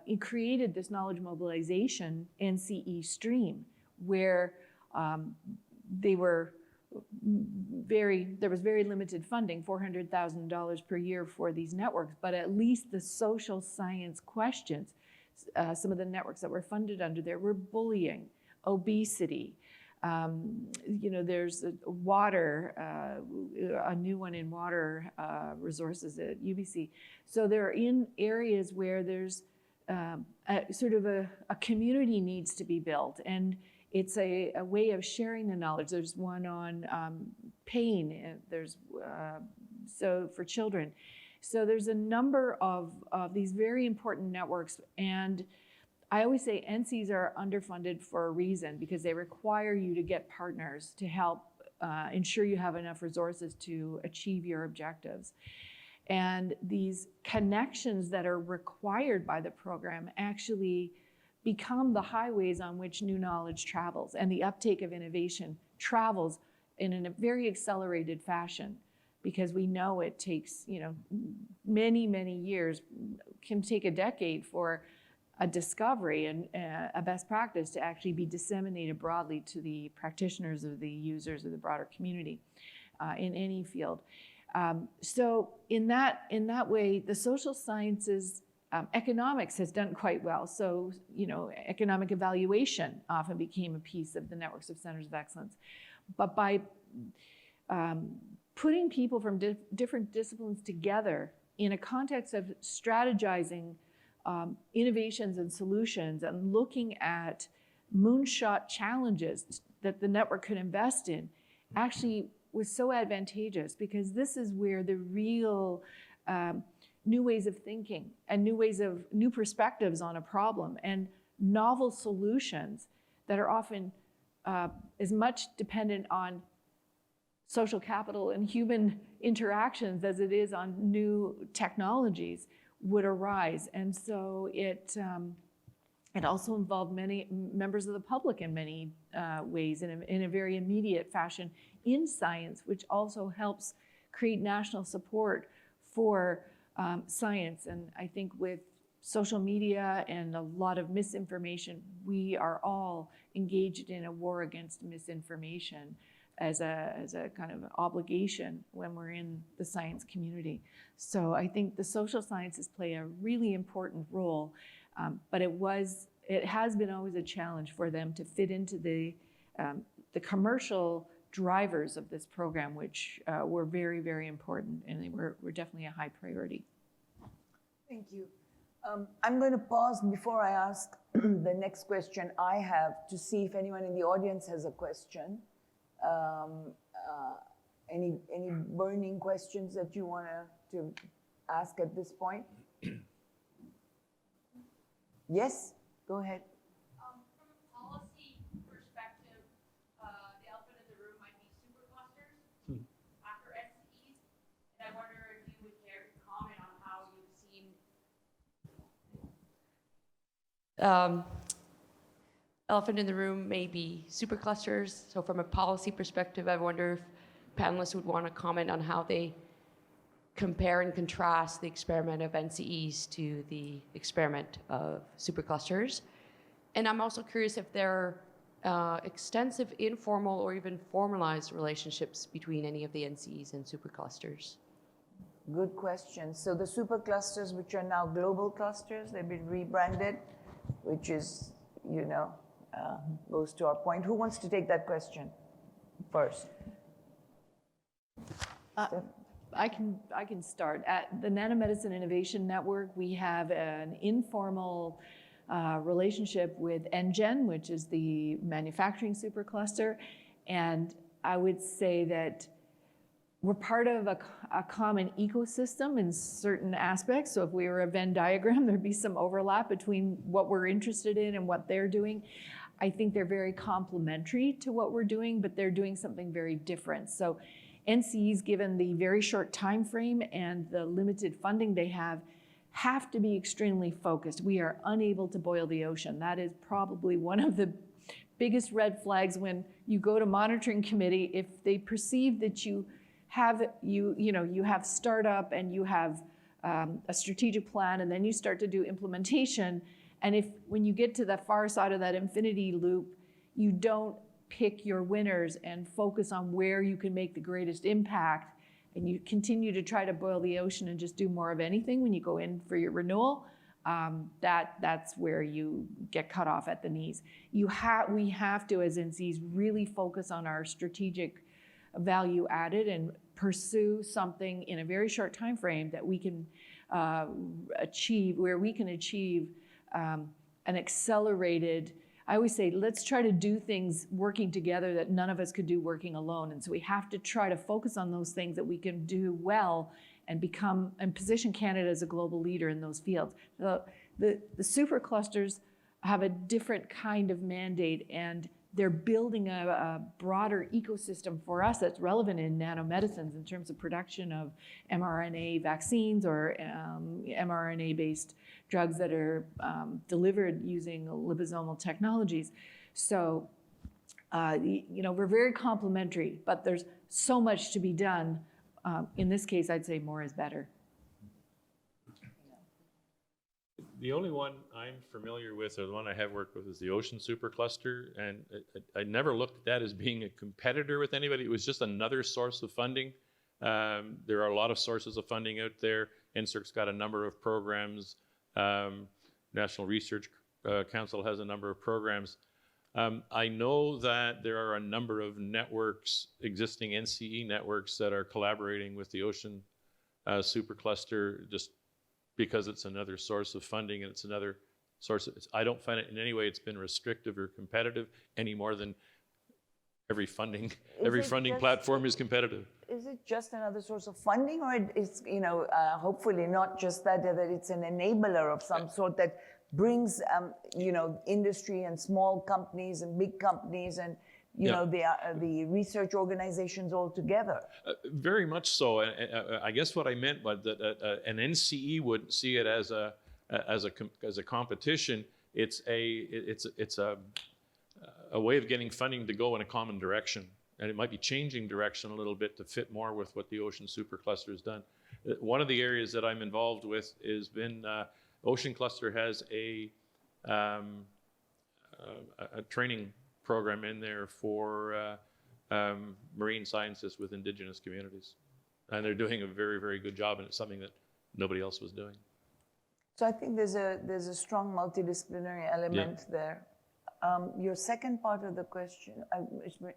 it created this knowledge mobilization NCE stream where there was very limited funding, $400,000 per year for these networks, but at least the social science questions, some of the networks that were funded under there were bullying, obesity, there's water, a new one in water resources at UBC. So they're in areas where there's sort of a community needs to be built, and it's a way of sharing the knowledge. There's one on pain, there's so for children. So there's a number of these very important networks, and I always say NCs are underfunded for a reason because they require you to get partners to help ensure you have enough resources to achieve your objectives. And these connections that are required by the program actually become the highways on which new knowledge travels, and the uptake of innovation travels in a very accelerated fashion because we know it takes many, many years, can take a decade for a discovery and a best practice to actually be disseminated broadly to the practitioners or the users of the broader community in any field. So in that way, the social sciences, economics has done quite well. So, economic evaluation often became a piece of the networks of centers of excellence. But by putting people from different disciplines together in a context of strategizing innovations and solutions and looking at moonshot challenges that the network could invest in actually was so advantageous because this is where the real new ways of thinking and new perspectives on a problem and novel solutions that are often as much dependent on social capital and human interactions as it is on new technologies would arise. And so it also involved many members of the public in many ways in a very immediate fashion in science, which also helps create national support for science. And I think with social media and a lot of misinformation, we are all engaged in a war against misinformation as a kind of obligation when we're in the science community. So I think the social sciences play a really important role, but it has been always a challenge for them to fit into the commercial drivers of this program, which were very, very important, and they were definitely a high priority. Thank you. I'm going to pause before I ask the next question I have to see if anyone in the audience has a question. Any burning questions that you want to ask at this point? Yes, go ahead. From a policy perspective, the elephant in the room might be superclusters after SCEs, and I wonder if you would care to comment on how you've seen elephant in the room may be superclusters. So from a policy perspective, I wonder if panelists would want to comment on how they compare and contrast the experiment of NCEs to the experiment of superclusters. And I'm also curious if there are extensive informal or even formalized relationships between any of the NCEs and superclusters. Good question. So the superclusters, which are now global clusters, they've been rebranded, which is, goes to our point. Who wants to take that question first? I can start. At the Nanomedicine Innovation Network, we have an informal relationship with NGen, which is the manufacturing supercluster. And I would say that we're part of a common ecosystem in certain aspects. So if we were a Venn diagram, there'd be some overlap between what we're interested in and what they're doing. I think they're very complementary to what we're doing, but they're doing something very different. So NCEs, given the very short time frame and the limited funding they have to be extremely focused. We are unable to boil the ocean. That is probably one of the biggest red flags when you go to monitoring committee. If they perceive that you have startup and you have a strategic plan, and then you start to do implementation, and if when you get to the far side of that infinity loop, you don't pick your winners and focus on where you can make the greatest impact, and you continue to try to boil the ocean and just do more of anything when you go in for your renewal, that's where you get cut off at the knees. We have to, as NCs, really focus on our strategic value added and pursue something in a very short time frame that we can achieve, where we can achieve an accelerated. I always say, let's try to do things working together that none of us could do working alone. And so we have to try to focus on those things that we can do well and position Canada as a global leader in those fields. The superclusters have a different kind of mandate, and they're building a broader ecosystem for us that's relevant in nanomedicines in terms of production of mRNA vaccines or mRNA-based drugs that are delivered using liposomal technologies. So, we're very complementary, but there's so much to be done. In this case, I'd say more is better. The only one I'm familiar with, or the one I have worked with, is the Ocean Supercluster, and I never looked at that as being a competitor with anybody. It was just another source of funding. There are a lot of sources of funding out there. NSERC's got a number of programs. National Research Council has a number of programs. I know that there are a number of networks, existing NCE networks, that are collaborating with the Ocean Supercluster, just because it's another source of funding and it's another source of, I don't find it in any way it's been restrictive or competitive any more than every funding platform is competitive. Is it just another source of funding, or it's, hopefully not just that it's an enabler of some sort that brings, industry and small companies and big companies and, the research organizations all together? Very much so. I guess what I meant was that an NCE wouldn't see it as a competition. It's a way of getting funding to go in a common direction, and it might be changing direction a little bit to fit more with what the Ocean Supercluster has done. One of the areas that I'm involved with has been Ocean Cluster has a training program in there for marine scientists with Indigenous communities. And they're doing a very, very good job, and it's something that nobody else was doing. So I think there's a strong multidisciplinary element there. Your second part of the question,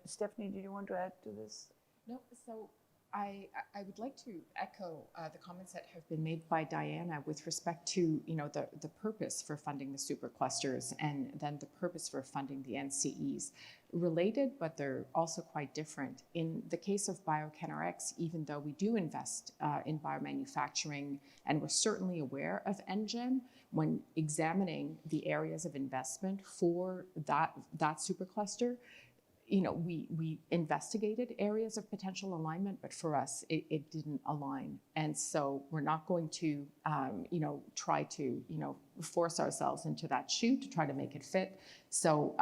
Stephanie, did you want to add to this? No, so I would like to echo the comments that have been made by Diana with respect to the purpose for funding the superclusters and then the purpose for funding the NCEs. Related, but they're also quite different. In the case of BioCanRx, even though we do invest in biomanufacturing, and we're certainly aware of NGen, when examining the areas of investment for that supercluster, we investigated areas of potential alignment, but for us, it didn't align. And so we're not going to, try to, force ourselves into that shoe to try to make it fit. So,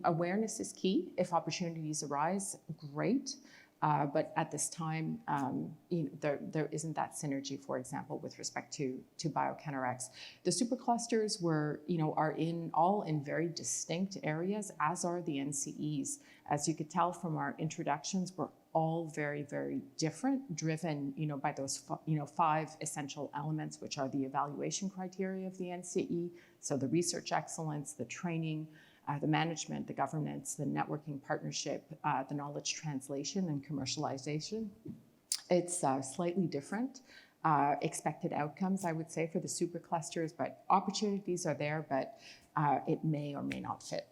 awareness is key. If opportunities arise, great. But at this time, there isn't that synergy, for example, with respect to BioCanRx. The superclusters are all in very distinct areas, as are the NCEs. As you could tell from our introductions, we're all very, very different, driven, by those, 5 essential elements, which are the evaluation criteria of the NCE. So the research excellence, the training, the management, the governance, the networking partnership, the knowledge translation and commercialization. It's slightly different. Expected outcomes, I would say, for the superclusters, but opportunities are there, but it may or may not fit.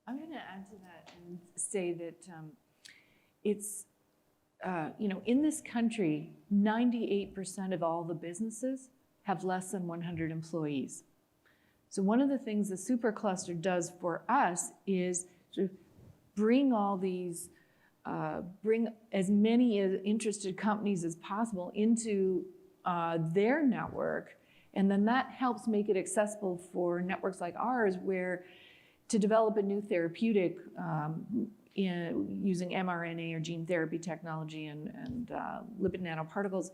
I'm going to add to that and say that it's, in this country, 98% of all the businesses have less than 100 employees. So one of the things the supercluster does for us is to bring all these, bring as many interested companies as possible into their network, and then that helps make it accessible for networks like ours, where to develop a new therapeutic using mRNA or gene therapy technology and lipid nanoparticles,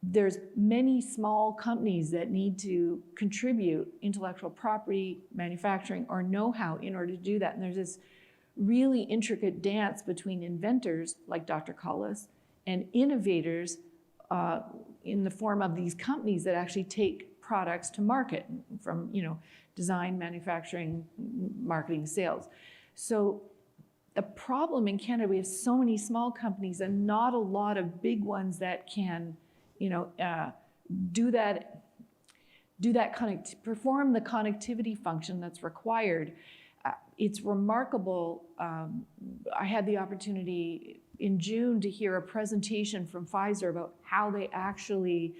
there's many small companies that need to contribute intellectual property, manufacturing, or know-how in order to do that. And there's this really intricate dance between inventors like Dr. Collis and innovators in the form of these companies that actually take products to market from, design, manufacturing, marketing, sales. So the problem in Canada, we have so many small companies and not a lot of big ones that can, perform the connectivity function that's required. It's remarkable. I had the opportunity in June to hear a presentation from Pfizer about how they actually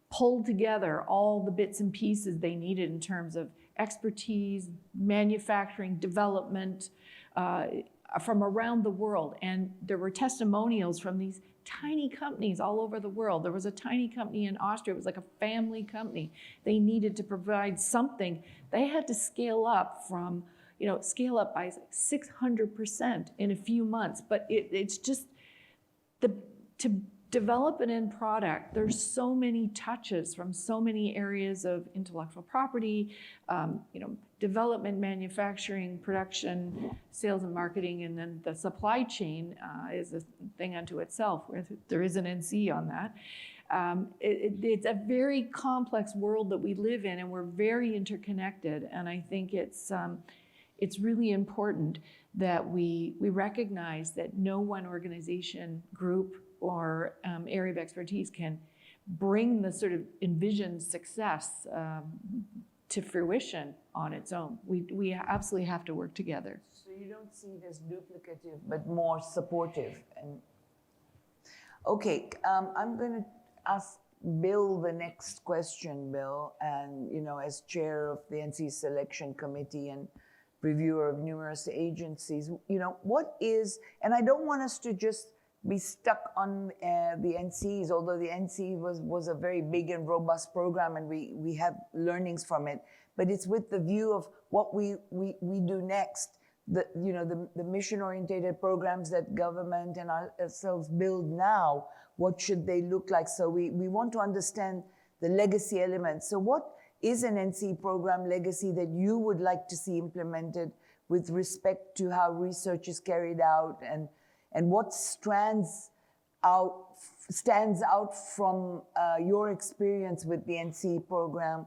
pulled together all the bits and pieces they needed in terms of expertise, manufacturing, development from around the world. And there were testimonials from these tiny companies all over the world. There was a tiny company in Austria. It was like a family company. They needed to provide something. They had to scale up from, scale up by 600% in a few months. But it's just, to develop an end product, there's so many touches from so many areas of intellectual property, development, manufacturing, production, sales and marketing, and then the supply chain is a thing unto itself. There is an NC on that. It's a very complex world that we live in, and we're very interconnected. And I think it's really important that we recognize that no one organization, group, or area of expertise can bring the sort of envisioned success to fruition on its own. We absolutely have to work together. So you don't see it as duplicative, but more supportive. And okay, I'm going to ask Bill the next question, Bill, and as chair of the NC Selection Committee and reviewer of numerous agencies, what is, and I don't want us to just be stuck on the NCs, although the NC was a very big and robust program, and we have learnings from it. But it's with the view of what we do next. The mission-oriented programs that government and ourselves build now, what should they look like? So we want to understand the legacy elements. So what is an NC program legacy that you would like to see implemented with respect to how research is carried out, and what stands out from your experience with the NC program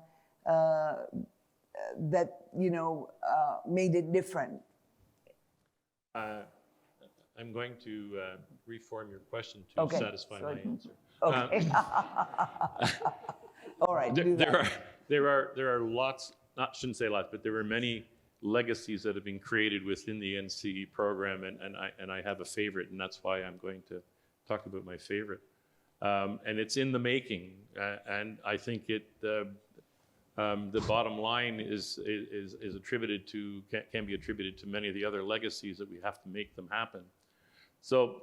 that made it different? I'm going to reform your question to satisfy my answer. Okay. All right. There are lots. Shouldn't say lots, but there are many legacies that have been created within the NCE program, and I have a favorite, and that's why I'm going to talk about my favorite. And it's in the making, and I think the bottom line is attributed to, can be attributed to many of the other legacies that we have to make them happen. So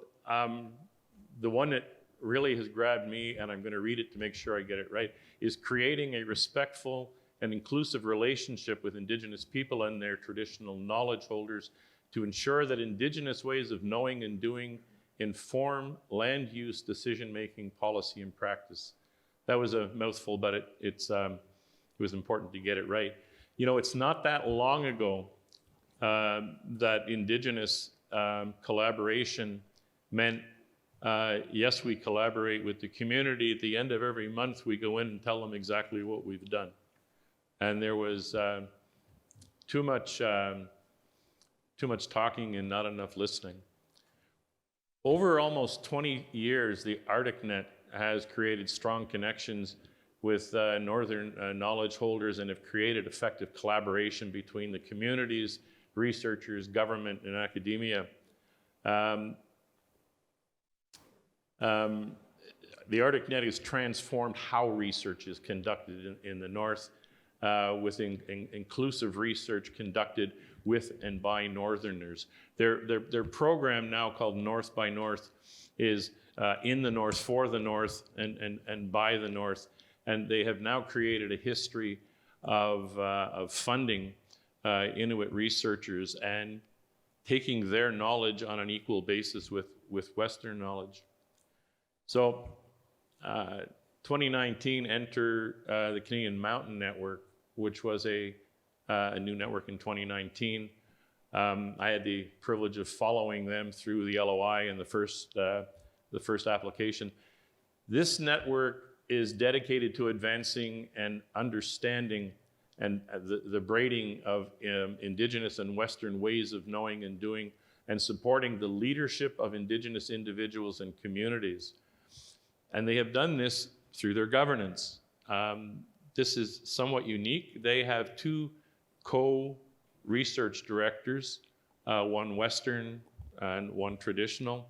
the one that really has grabbed me, and I'm going to read it to make sure I get it right, is creating a respectful and inclusive relationship with Indigenous people and their traditional knowledge holders to ensure that Indigenous ways of knowing and doing inform land use decision-making, policy, and practice. That was a mouthful, but it was important to get it right. It's not that long ago that Indigenous collaboration meant, yes, we collaborate with the community. At the end of every month, we go in and tell them exactly what we've done. And there was too much talking and not enough listening. Over almost 20 years, the ArcticNet has created strong connections with northern knowledge holders and have created effective collaboration between the communities, researchers, government, and academia. The ArcticNet has transformed how research is conducted in the North, with inclusive research conducted with and by Northerners. Their program now called North by North is in the North, for the North, and by the North. And they have now created a history of funding Inuit researchers and taking their knowledge on an equal basis with Western knowledge. So 2019, enter the Canadian Mountain Network, which was a new network in 2019. I had the privilege of following them through the LOI and the first application. This network is dedicated to advancing and understanding and the braiding of Indigenous and Western ways of knowing and doing, and supporting the leadership of Indigenous individuals and communities. And they have done this through their governance. This is somewhat unique. They have two co-research directors, one Western and one traditional.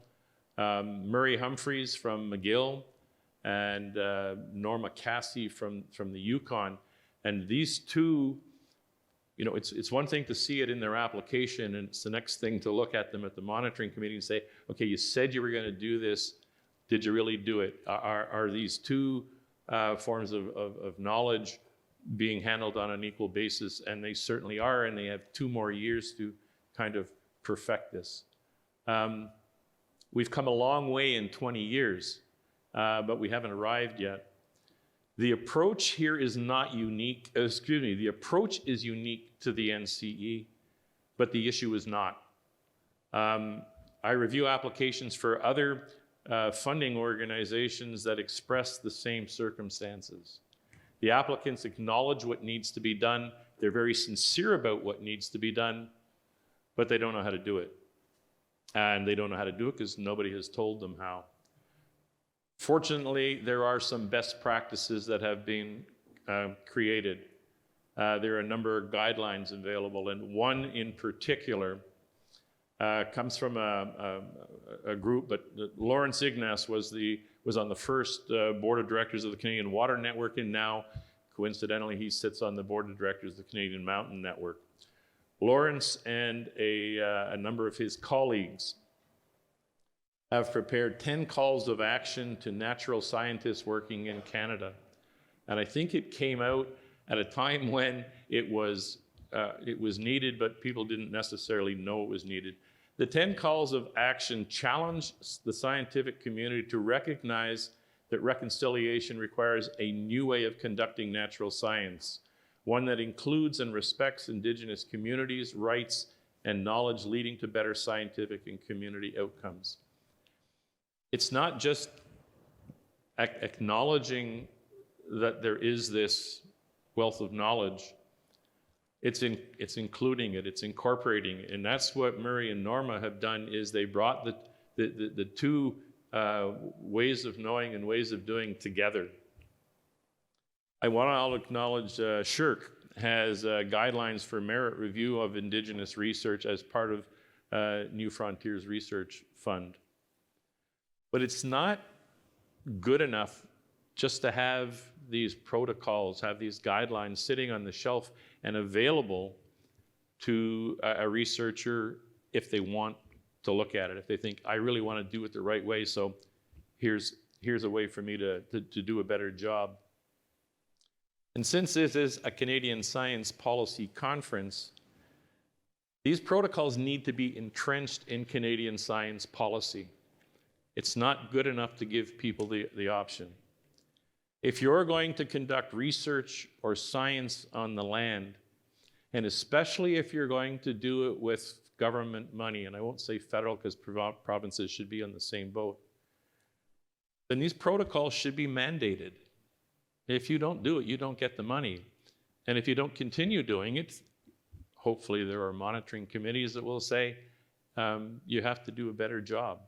Murray Humphreys from McGill and Norma Cassie from the Yukon. And these two, you know, it's one thing to see it in their application, and it's the next thing to look at them at the monitoring committee and say, okay, you said you were going to do this. Did you really do it? Are these two forms of knowledge being handled on an equal basis? And they certainly are, and they have 2 more years to kind of perfect this. We've come a long way in 20 years, but we haven't arrived yet. The approach here is not unique, the approach is unique to the NCE, but the issue is not. I review applications for other funding organizations that express the same circumstances. The applicants acknowledge what needs to be done. They're very sincere about what needs to be done, but they don't know how to do it. And they don't know how to do it because nobody has told them how. Fortunately, there are some best practices that have been created. There are a number of guidelines available, and one in particular comes from a group, but Lawrence Ignace was on the first board of directors of the Canadian Water Network, and now, coincidentally, he sits on the board of directors of the Canadian Mountain Network. Lawrence and a number of his colleagues have prepared 10 calls of action to natural scientists working in Canada. And I think it came out at a time when it was needed, but people didn't necessarily know it was needed. The 10 calls of action challenge the scientific community to recognize that reconciliation requires a new way of conducting natural science, one that includes and respects Indigenous communities, rights, and knowledge, leading to better scientific and community outcomes. It's not just acknowledging that there is this wealth of knowledge, it's including it, it's incorporating it. And that's what Murray and Norma have done, is they brought the two ways of knowing and ways of doing together. I want to acknowledge SSHRC has guidelines for merit review of Indigenous research as part of New Frontiers Research Fund. But it's not good enough just to have these protocols, have these guidelines sitting on the shelf and available to a researcher if they want to look at it, if they think, I really want to do it the right way, so here's a way for me to do a better job. And since this is a Canadian Science Policy Conference, these protocols need to be entrenched in Canadian science policy. It's not good enough to give people the option. If you're going to conduct research or science on the land, and especially if you're going to do it with government money, and I won't say federal because provinces should be on the same boat, then these protocols should be mandated. If you don't do it, you don't get the money. And if you don't continue doing it, hopefully there are monitoring committees that will say, you have to do a better job.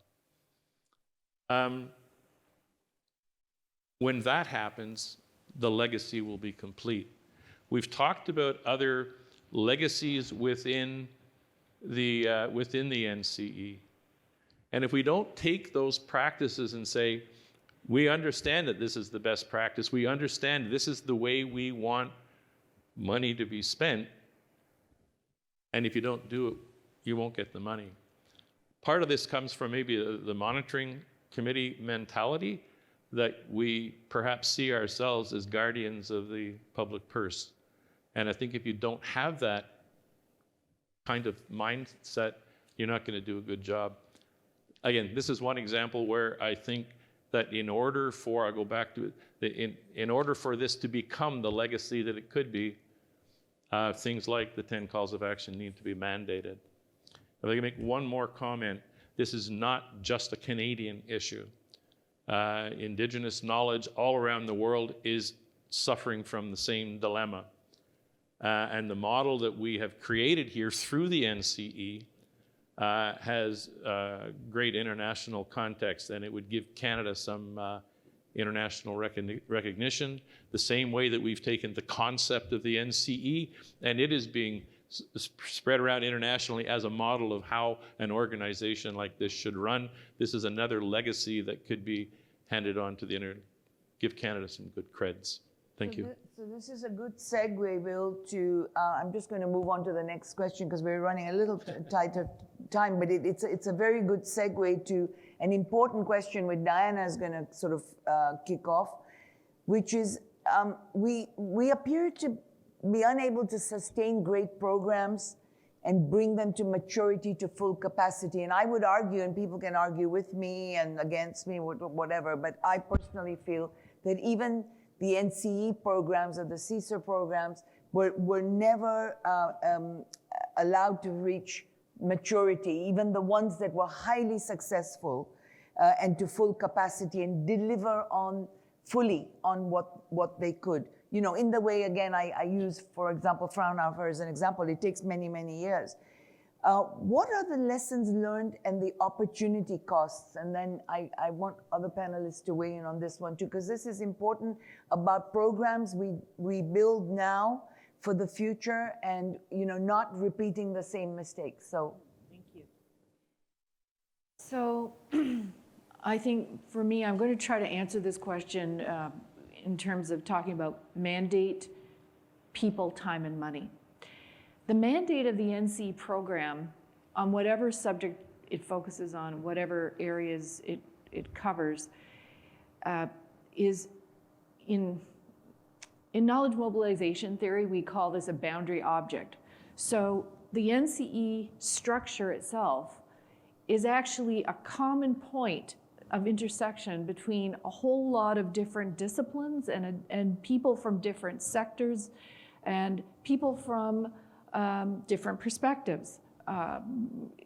When that happens, the legacy will be complete. We've talked about other legacies within the NCE. And if we don't take those practices and say, we understand that this is the best practice, we understand this is the way we want money to be spent, and if you don't do it, you won't get the money. Part of this comes from maybe the monitoring committee mentality, that we perhaps see ourselves as guardians of the public purse. And I think if you don't have that kind of mindset, you're not going to do a good job. Again, this is one example where I think that in order for, I'll go back to it, in order for this to become the legacy that it could be, things like the 10 calls of action need to be mandated. If I can make one more comment, this is not just a Canadian issue. Indigenous knowledge all around the world is suffering from the same dilemma. And the model that we have created here through the NCE has great international context, and it would give Canada some international recognition, the same way that we've taken the concept of the NCE, and it is being spread around internationally as a model of how an organization like this should run. This is another legacy that could be handed on to the give Canada some good creds. Thank you. So this is a good segue, Bill, to, I'm just going to move on to the next question because we're running a little tight of time, but it's a very good segue to an important question which Diana is going to sort of kick off, which is we appear to be unable to sustain great programs and bring them to maturity to full capacity. And I would argue, and people can argue with me and against me, whatever, but I personally feel that even the NCE programs or the CSER programs were never allowed to reach maturity, even the ones that were highly successful and to full capacity and deliver fully on what they could. You know, in the way, again, I use, for example, Fraunhofer as an example. It takes many, many years. What are the lessons learned and the opportunity costs? And then I want other panelists to weigh in on this one too, because this is important about programs we build now for the future and, you know, not repeating the same mistakes. So. Thank you. So I think for me, I'm going to try to answer this question in terms of talking about mandate, people, time, and money. The mandate of the NC program, on whatever subject it focuses on, whatever areas it covers, is in knowledge mobilization theory, we call this a boundary object. So the NCE structure itself is actually a common point of intersection between a whole lot of different disciplines and people from different sectors and people from different perspectives,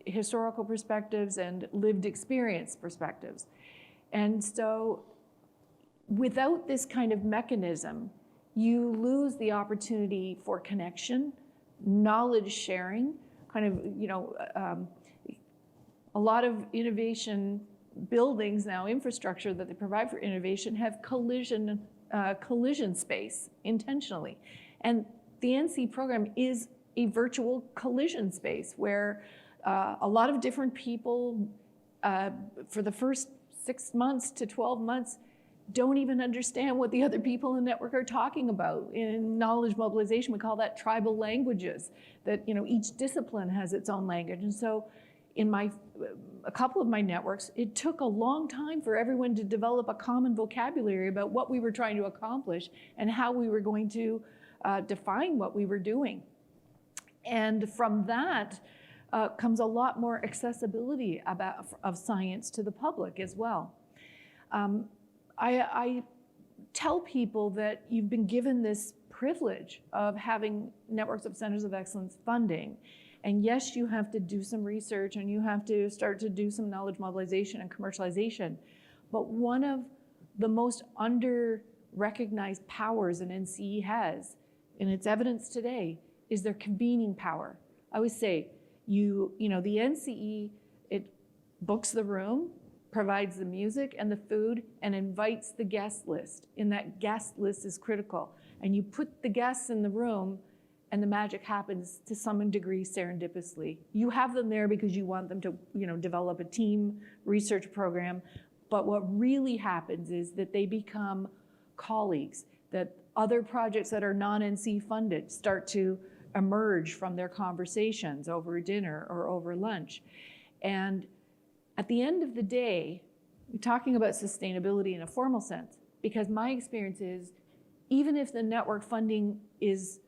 historical perspectives and lived experience perspectives. And so without this kind of mechanism, you lose the opportunity for connection, knowledge sharing, kind of, you know, a lot of innovation buildings now, infrastructure that they provide for innovation have collision space intentionally. And the NC program is a virtual collision space where a lot of different people for the first 6 months to 12 months don't even understand what the other people in the network are talking about. In knowledge mobilization, we call that tribal languages, that, you know, each discipline has its own language. And so in a couple of my networks, it took a long time for everyone to develop a common vocabulary about what we were trying to accomplish and how we were going to define what we were doing. And from that comes a lot more accessibility of science to the public as well. I tell people that you've been given this privilege of having networks of centers of excellence funding. And yes, you have to do some research and you have to start to do some knowledge mobilization and commercialization. But one of the most under-recognized powers an NCE has, and it's evidence today, is their convening power. I always say, you know, the NCE, it books the room, provides the music and the food and invites the guest list. And that guest list is critical. And you put the guests in the room and the magic happens to some degree serendipitously. You have them there because you want them to, develop a team research program. But what really happens is that they become colleagues, that other projects that are non-NC funded start to emerge from their conversations over dinner or over lunch. And at the end of the day, we're talking about sustainability in a formal sense, because my experience is, even if the network funding is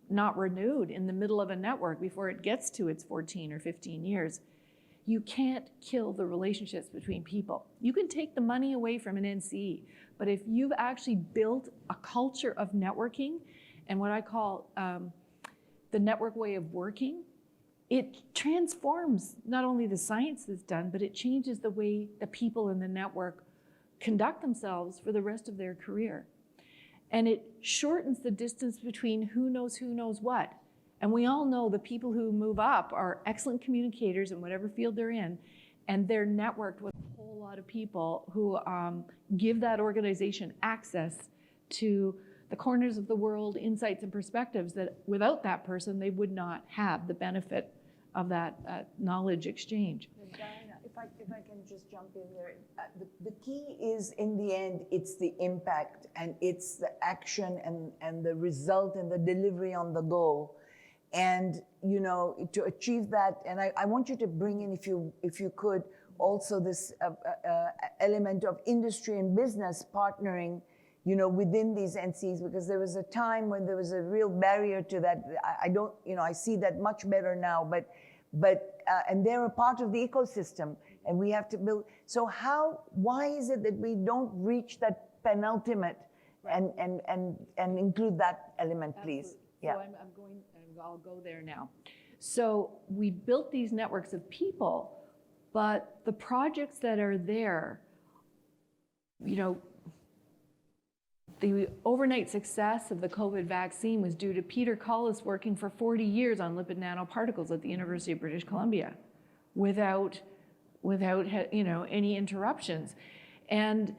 not renewed in the middle of a network before it gets to its 14 or 15 years, you can't kill the relationships between people. You can take the money away from an NCE, but if you've actually built a culture of networking and what I call the network way of working, it transforms not only the science that's done, but it changes the way the people in the network conduct themselves for the rest of their career. And it shortens the distance between who knows what. And we all know the people who move up are excellent communicators in whatever field they're in, and they're networked with a whole lot of people who give that organization access to the corners of the world, insights and perspectives that without that person, they would not have the benefit of that knowledge exchange. Diana, if I can just jump in there, the key is, in the end, it's the impact and it's the action and the result and the delivery on the goal. And, to achieve that, and I want you to bring in, if you could, also this element of industry and business partnering, within these NCs, because there was a time when there was a real barrier to that. I see that much better now, but and they're a part of the ecosystem, and we have to build. So why is it that we don't reach that penultimate and include that element, please? Yeah. So I'll go there now. So we built these networks of people, but the projects that are there, the overnight success of the COVID vaccine was due to Peter Collis working for 40 years on lipid nanoparticles at the University of British Columbia without any interruptions. And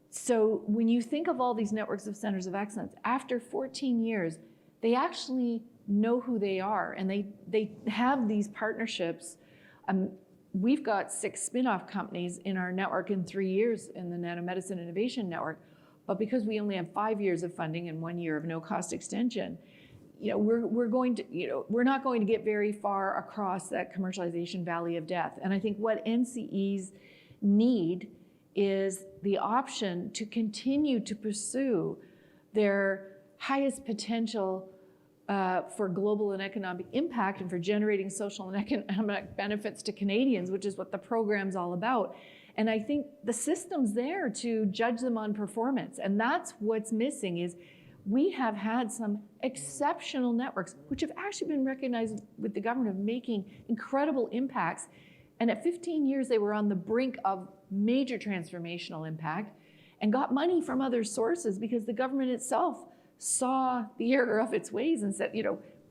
so when you think of all these networks of centers of excellence, after 14 years, they actually know who they are, and they have these partnerships. We've got 6 spin-off companies in our network in 3 years in the Nanomedicine Innovation Network. But because we only have 5 years of funding and 1 year of no-cost extension, we're not going to get very far across that commercialization valley of death. And I think what NCEs need is the option to continue to pursue their highest potential for global and economic impact and for generating social and economic benefits to Canadians, which is what the program's all about. And I think the system's there to judge them on performance. And that's what's missing is we have had some exceptional networks, which have actually been recognized with the government of making incredible impacts. And at 15 years, they were on the brink of major transformational impact and got money from other sources because the government itself saw the error of its ways and said,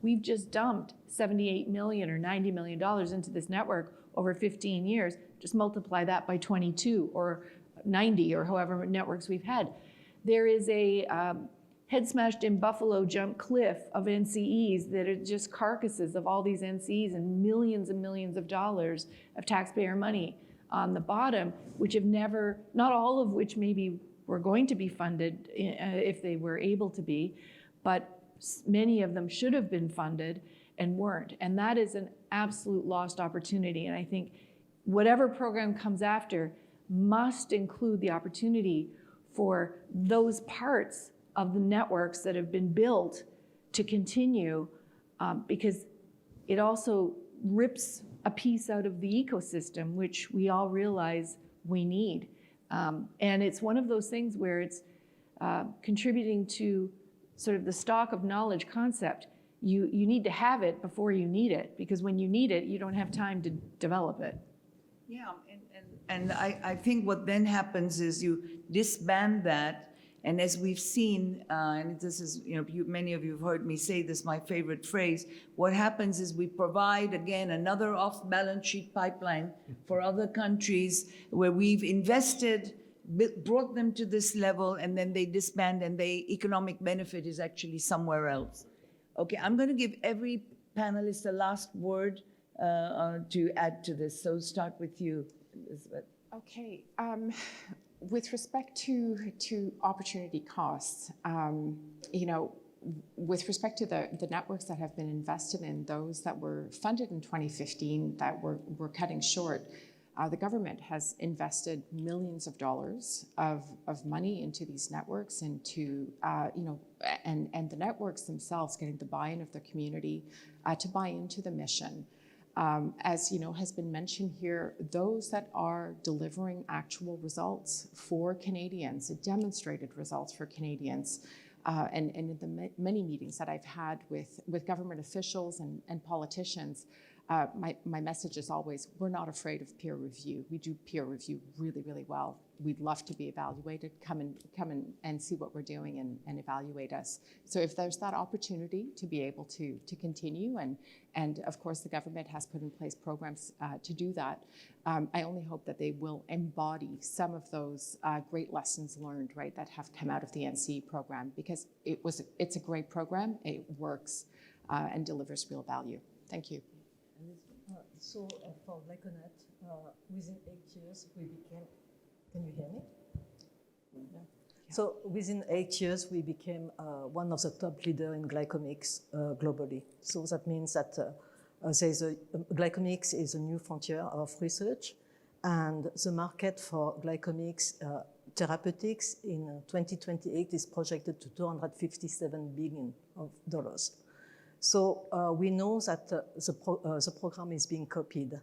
we've just dumped $78 million or $90 million into this network over 15 years. Just multiply that by 22 or 90 or however networks we've had. There is a head smashed in Buffalo jump cliff of NCEs that are just carcasses of all these NCEs and millions of dollars of taxpayer money on the bottom, which have never, not all of which maybe were going to be funded if they were able to be, but many of them should have been funded and weren't. And that is an absolute lost opportunity. And I think whatever program comes after must include the opportunity for those parts of the networks that have been built to continue, because it also rips a piece out of the ecosystem, which we all realize we need. And it's one of those things where it's contributing to sort of the stock of knowledge concept. You need to have it before you need it, because when you need it, you don't have time to develop it. Yeah, and I think what then happens is you disband that, And as we've seen, and this is, many of you have heard me say this, my favorite phrase, what happens is we provide, again, another off-balance sheet pipeline for other countries where we've invested, brought them to this level, and then they disband, and the economic benefit is actually somewhere else. Okay, I'm going to give every panelist a last word to add to this. So start with you, Elizabeth. Okay. With respect to opportunity costs, with respect to the networks that have been invested in, those that were funded in 2015 that were cutting short, the government has invested millions of dollars of money into these networks, into and the networks themselves getting the buy-in of the community to buy into the mission. As has been mentioned here, those that are delivering actual results for Canadians, demonstrated results for Canadians, and in the many meetings that I've had with government officials and politicians, my message is always, we're not afraid of peer review. We do peer review really, really well. We'd love to be evaluated. Come and see what we're doing and evaluate us. So if there's that opportunity to be able to continue, and of course the government has put in place programs to do that, I only hope that they will embody some of those great lessons learned, right, that have come out of the NCE program, because it's a great program. It works and delivers real value. Thank you. So for Glyconet, within 8 years, we became, can you hear me? No. Yeah. So within 8 years, we became one of the top leaders in glycomics globally. So that means that glycomics is a new frontier of research, and the market for glycomics therapeutics in 2028 is projected to $257 billion. So we know that the program is being copied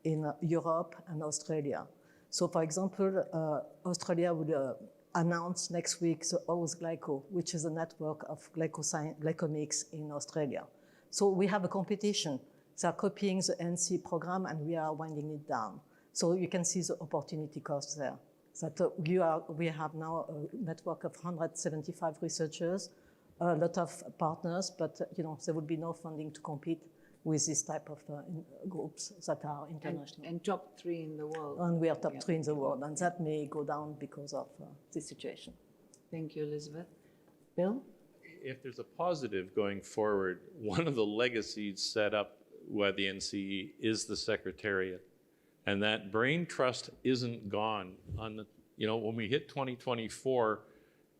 in Europe and Australia. So for example, Australia will announce next week the AusGlyco, which is a network of glycomics in Australia. So we have a competition. They are copying the NC program and we are winding it down. So you can see the opportunity cost there. That we have now a network of 175 researchers, a lot of partners, but there would be no funding to compete with this type of groups that are international. And top 3 in the world. And we are top 3 in the world, and that may go down because of this situation. Thank you, Elizabeth. Bill? If there's a positive going forward, one of the legacies set up by the NCE is the Secretariat. And that brain trust isn't gone. When we hit 2024,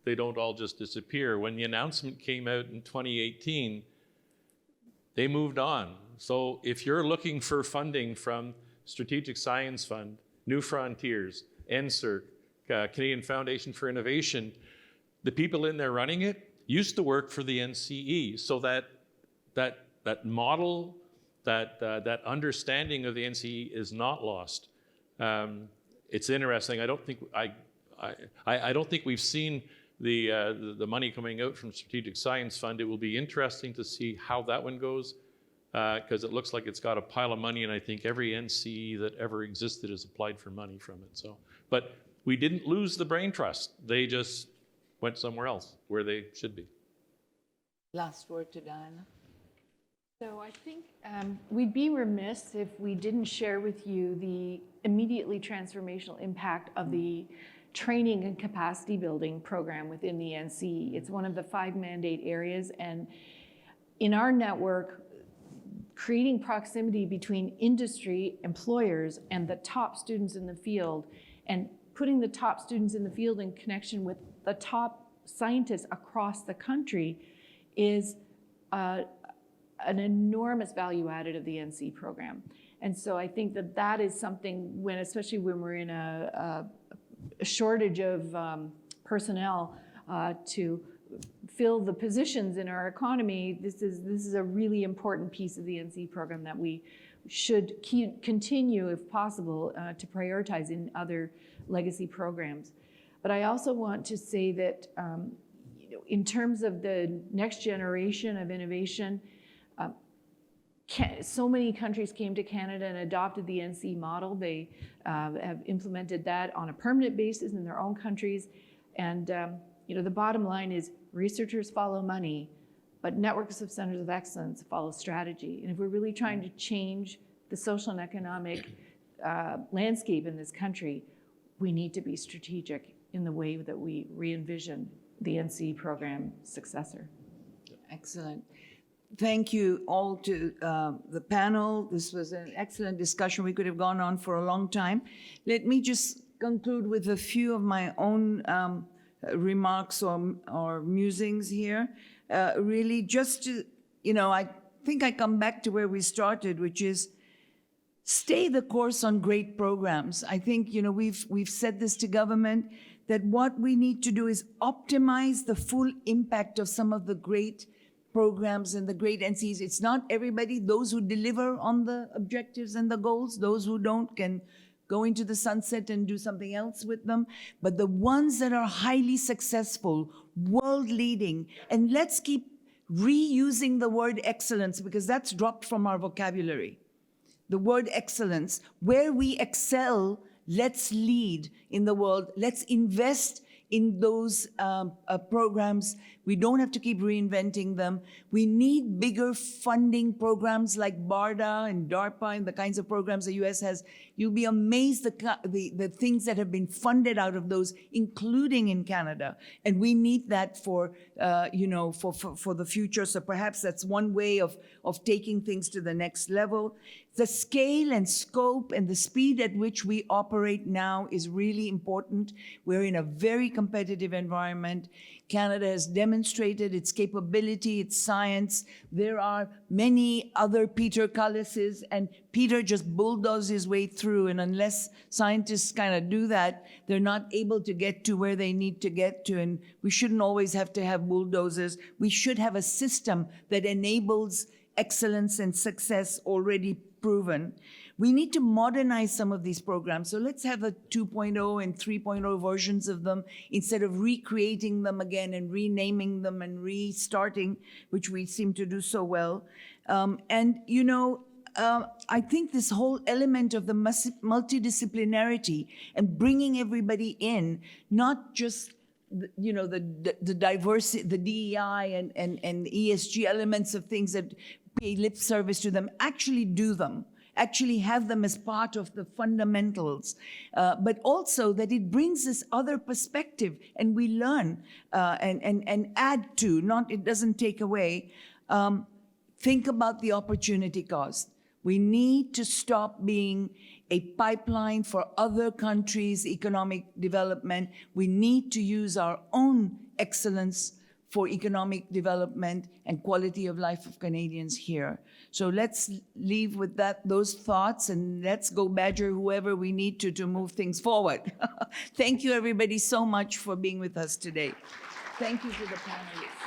they don't all just disappear. When the announcement came out in 2018, they moved on. So if you're looking for funding from Strategic Science Fund, New Frontiers, NSERC, Canadian Foundation for Innovation, the people in there running it used to work for the NCE. So that model, that understanding of the NCE is not lost. It's interesting. I don't think we've seen the money coming out from Strategic Science Fund. It will be interesting to see how that one goes, because it looks like it's got a pile of money, and I think every NCE that ever existed has applied for money from it. So, but we didn't lose the brain trust. They just went somewhere else where they should be. Last word to Diana. So I think we'd be remiss if we didn't share with you the immediately transformational impact of the training and capacity building program within the NCE. It's one of the 5 mandate areas, and in our network, creating proximity between industry, employers, and the top students in the field, and putting the top students in the field in connection with the top scientists across the country is an enormous value added of the NC program. And so I think that is something, especially when we're in a shortage of personnel to fill the positions in our economy, this is a really important piece of the NC program that we should continue, if possible, to prioritize in other legacy programs. But I also want to say that in terms of the next generation of innovation, so many countries came to Canada and adopted the NC model. They have implemented that on a permanent basis in their own countries. And the bottom line is researchers follow money, but networks of centers of excellence follow strategy. And if we're really trying to change the social and economic landscape in this country, we need to be strategic in the way that we re-envision the NCE program successor. Excellent. Thank you all to the panel. This was an excellent discussion. We could have gone on for a long time. Let me just conclude with a few of my own remarks or musings here. Really just to, I think I come back to where we started, which is stay the course on great programs. I think, we've said this to government, that what we need to do is optimize the full impact of some of the great programs and the great NCs. It's not everybody. Those who deliver on the objectives and the goals, those who don't can go into the sunset and do something else with them. But the ones that are highly successful, world leading, and let's keep reusing the word excellence because that's dropped from our vocabulary. The word excellence, where we excel, let's lead in the world. Let's invest in those programs. We don't have to keep reinventing them. We need bigger funding programs like BARDA and DARPA and the kinds of programs the US has. You'll be amazed the things that have been funded out of those, including in Canada. And we need that for the future. So perhaps that's one way of taking things to the next level. The scale and scope and the speed at which we operate now is really important. We're in a very competitive environment. Canada has demonstrated its capability, its science. There are many other Peter Cullises, and Peter just bulldozes his way through. And unless scientists kind of do that, they're not able to get to where they need to get to. And we shouldn't always have to have bulldozers. We should have a system that enables excellence and success already proven. We need to modernize some of these programs. So let's have a 2.0 and 3.0 versions of them instead of recreating them again and renaming them and restarting, which we seem to do so well. I think this whole element of the multidisciplinarity and bringing everybody in, not just the diversity, the DEI and ESG elements of things that pay lip service to them, actually do them. Actually have them as part of the fundamentals, but also that it brings this other perspective and we learn and add to, it doesn't take away. Think about the opportunity cost. We need to stop being a pipeline for other countries' economic development. We need to use our own excellence for economic development and quality of life of Canadians here. So let's leave with those thoughts, and let's go badger whoever we need to move things forward. Thank you, everybody, so much for being with us today. Thank you to the panelists.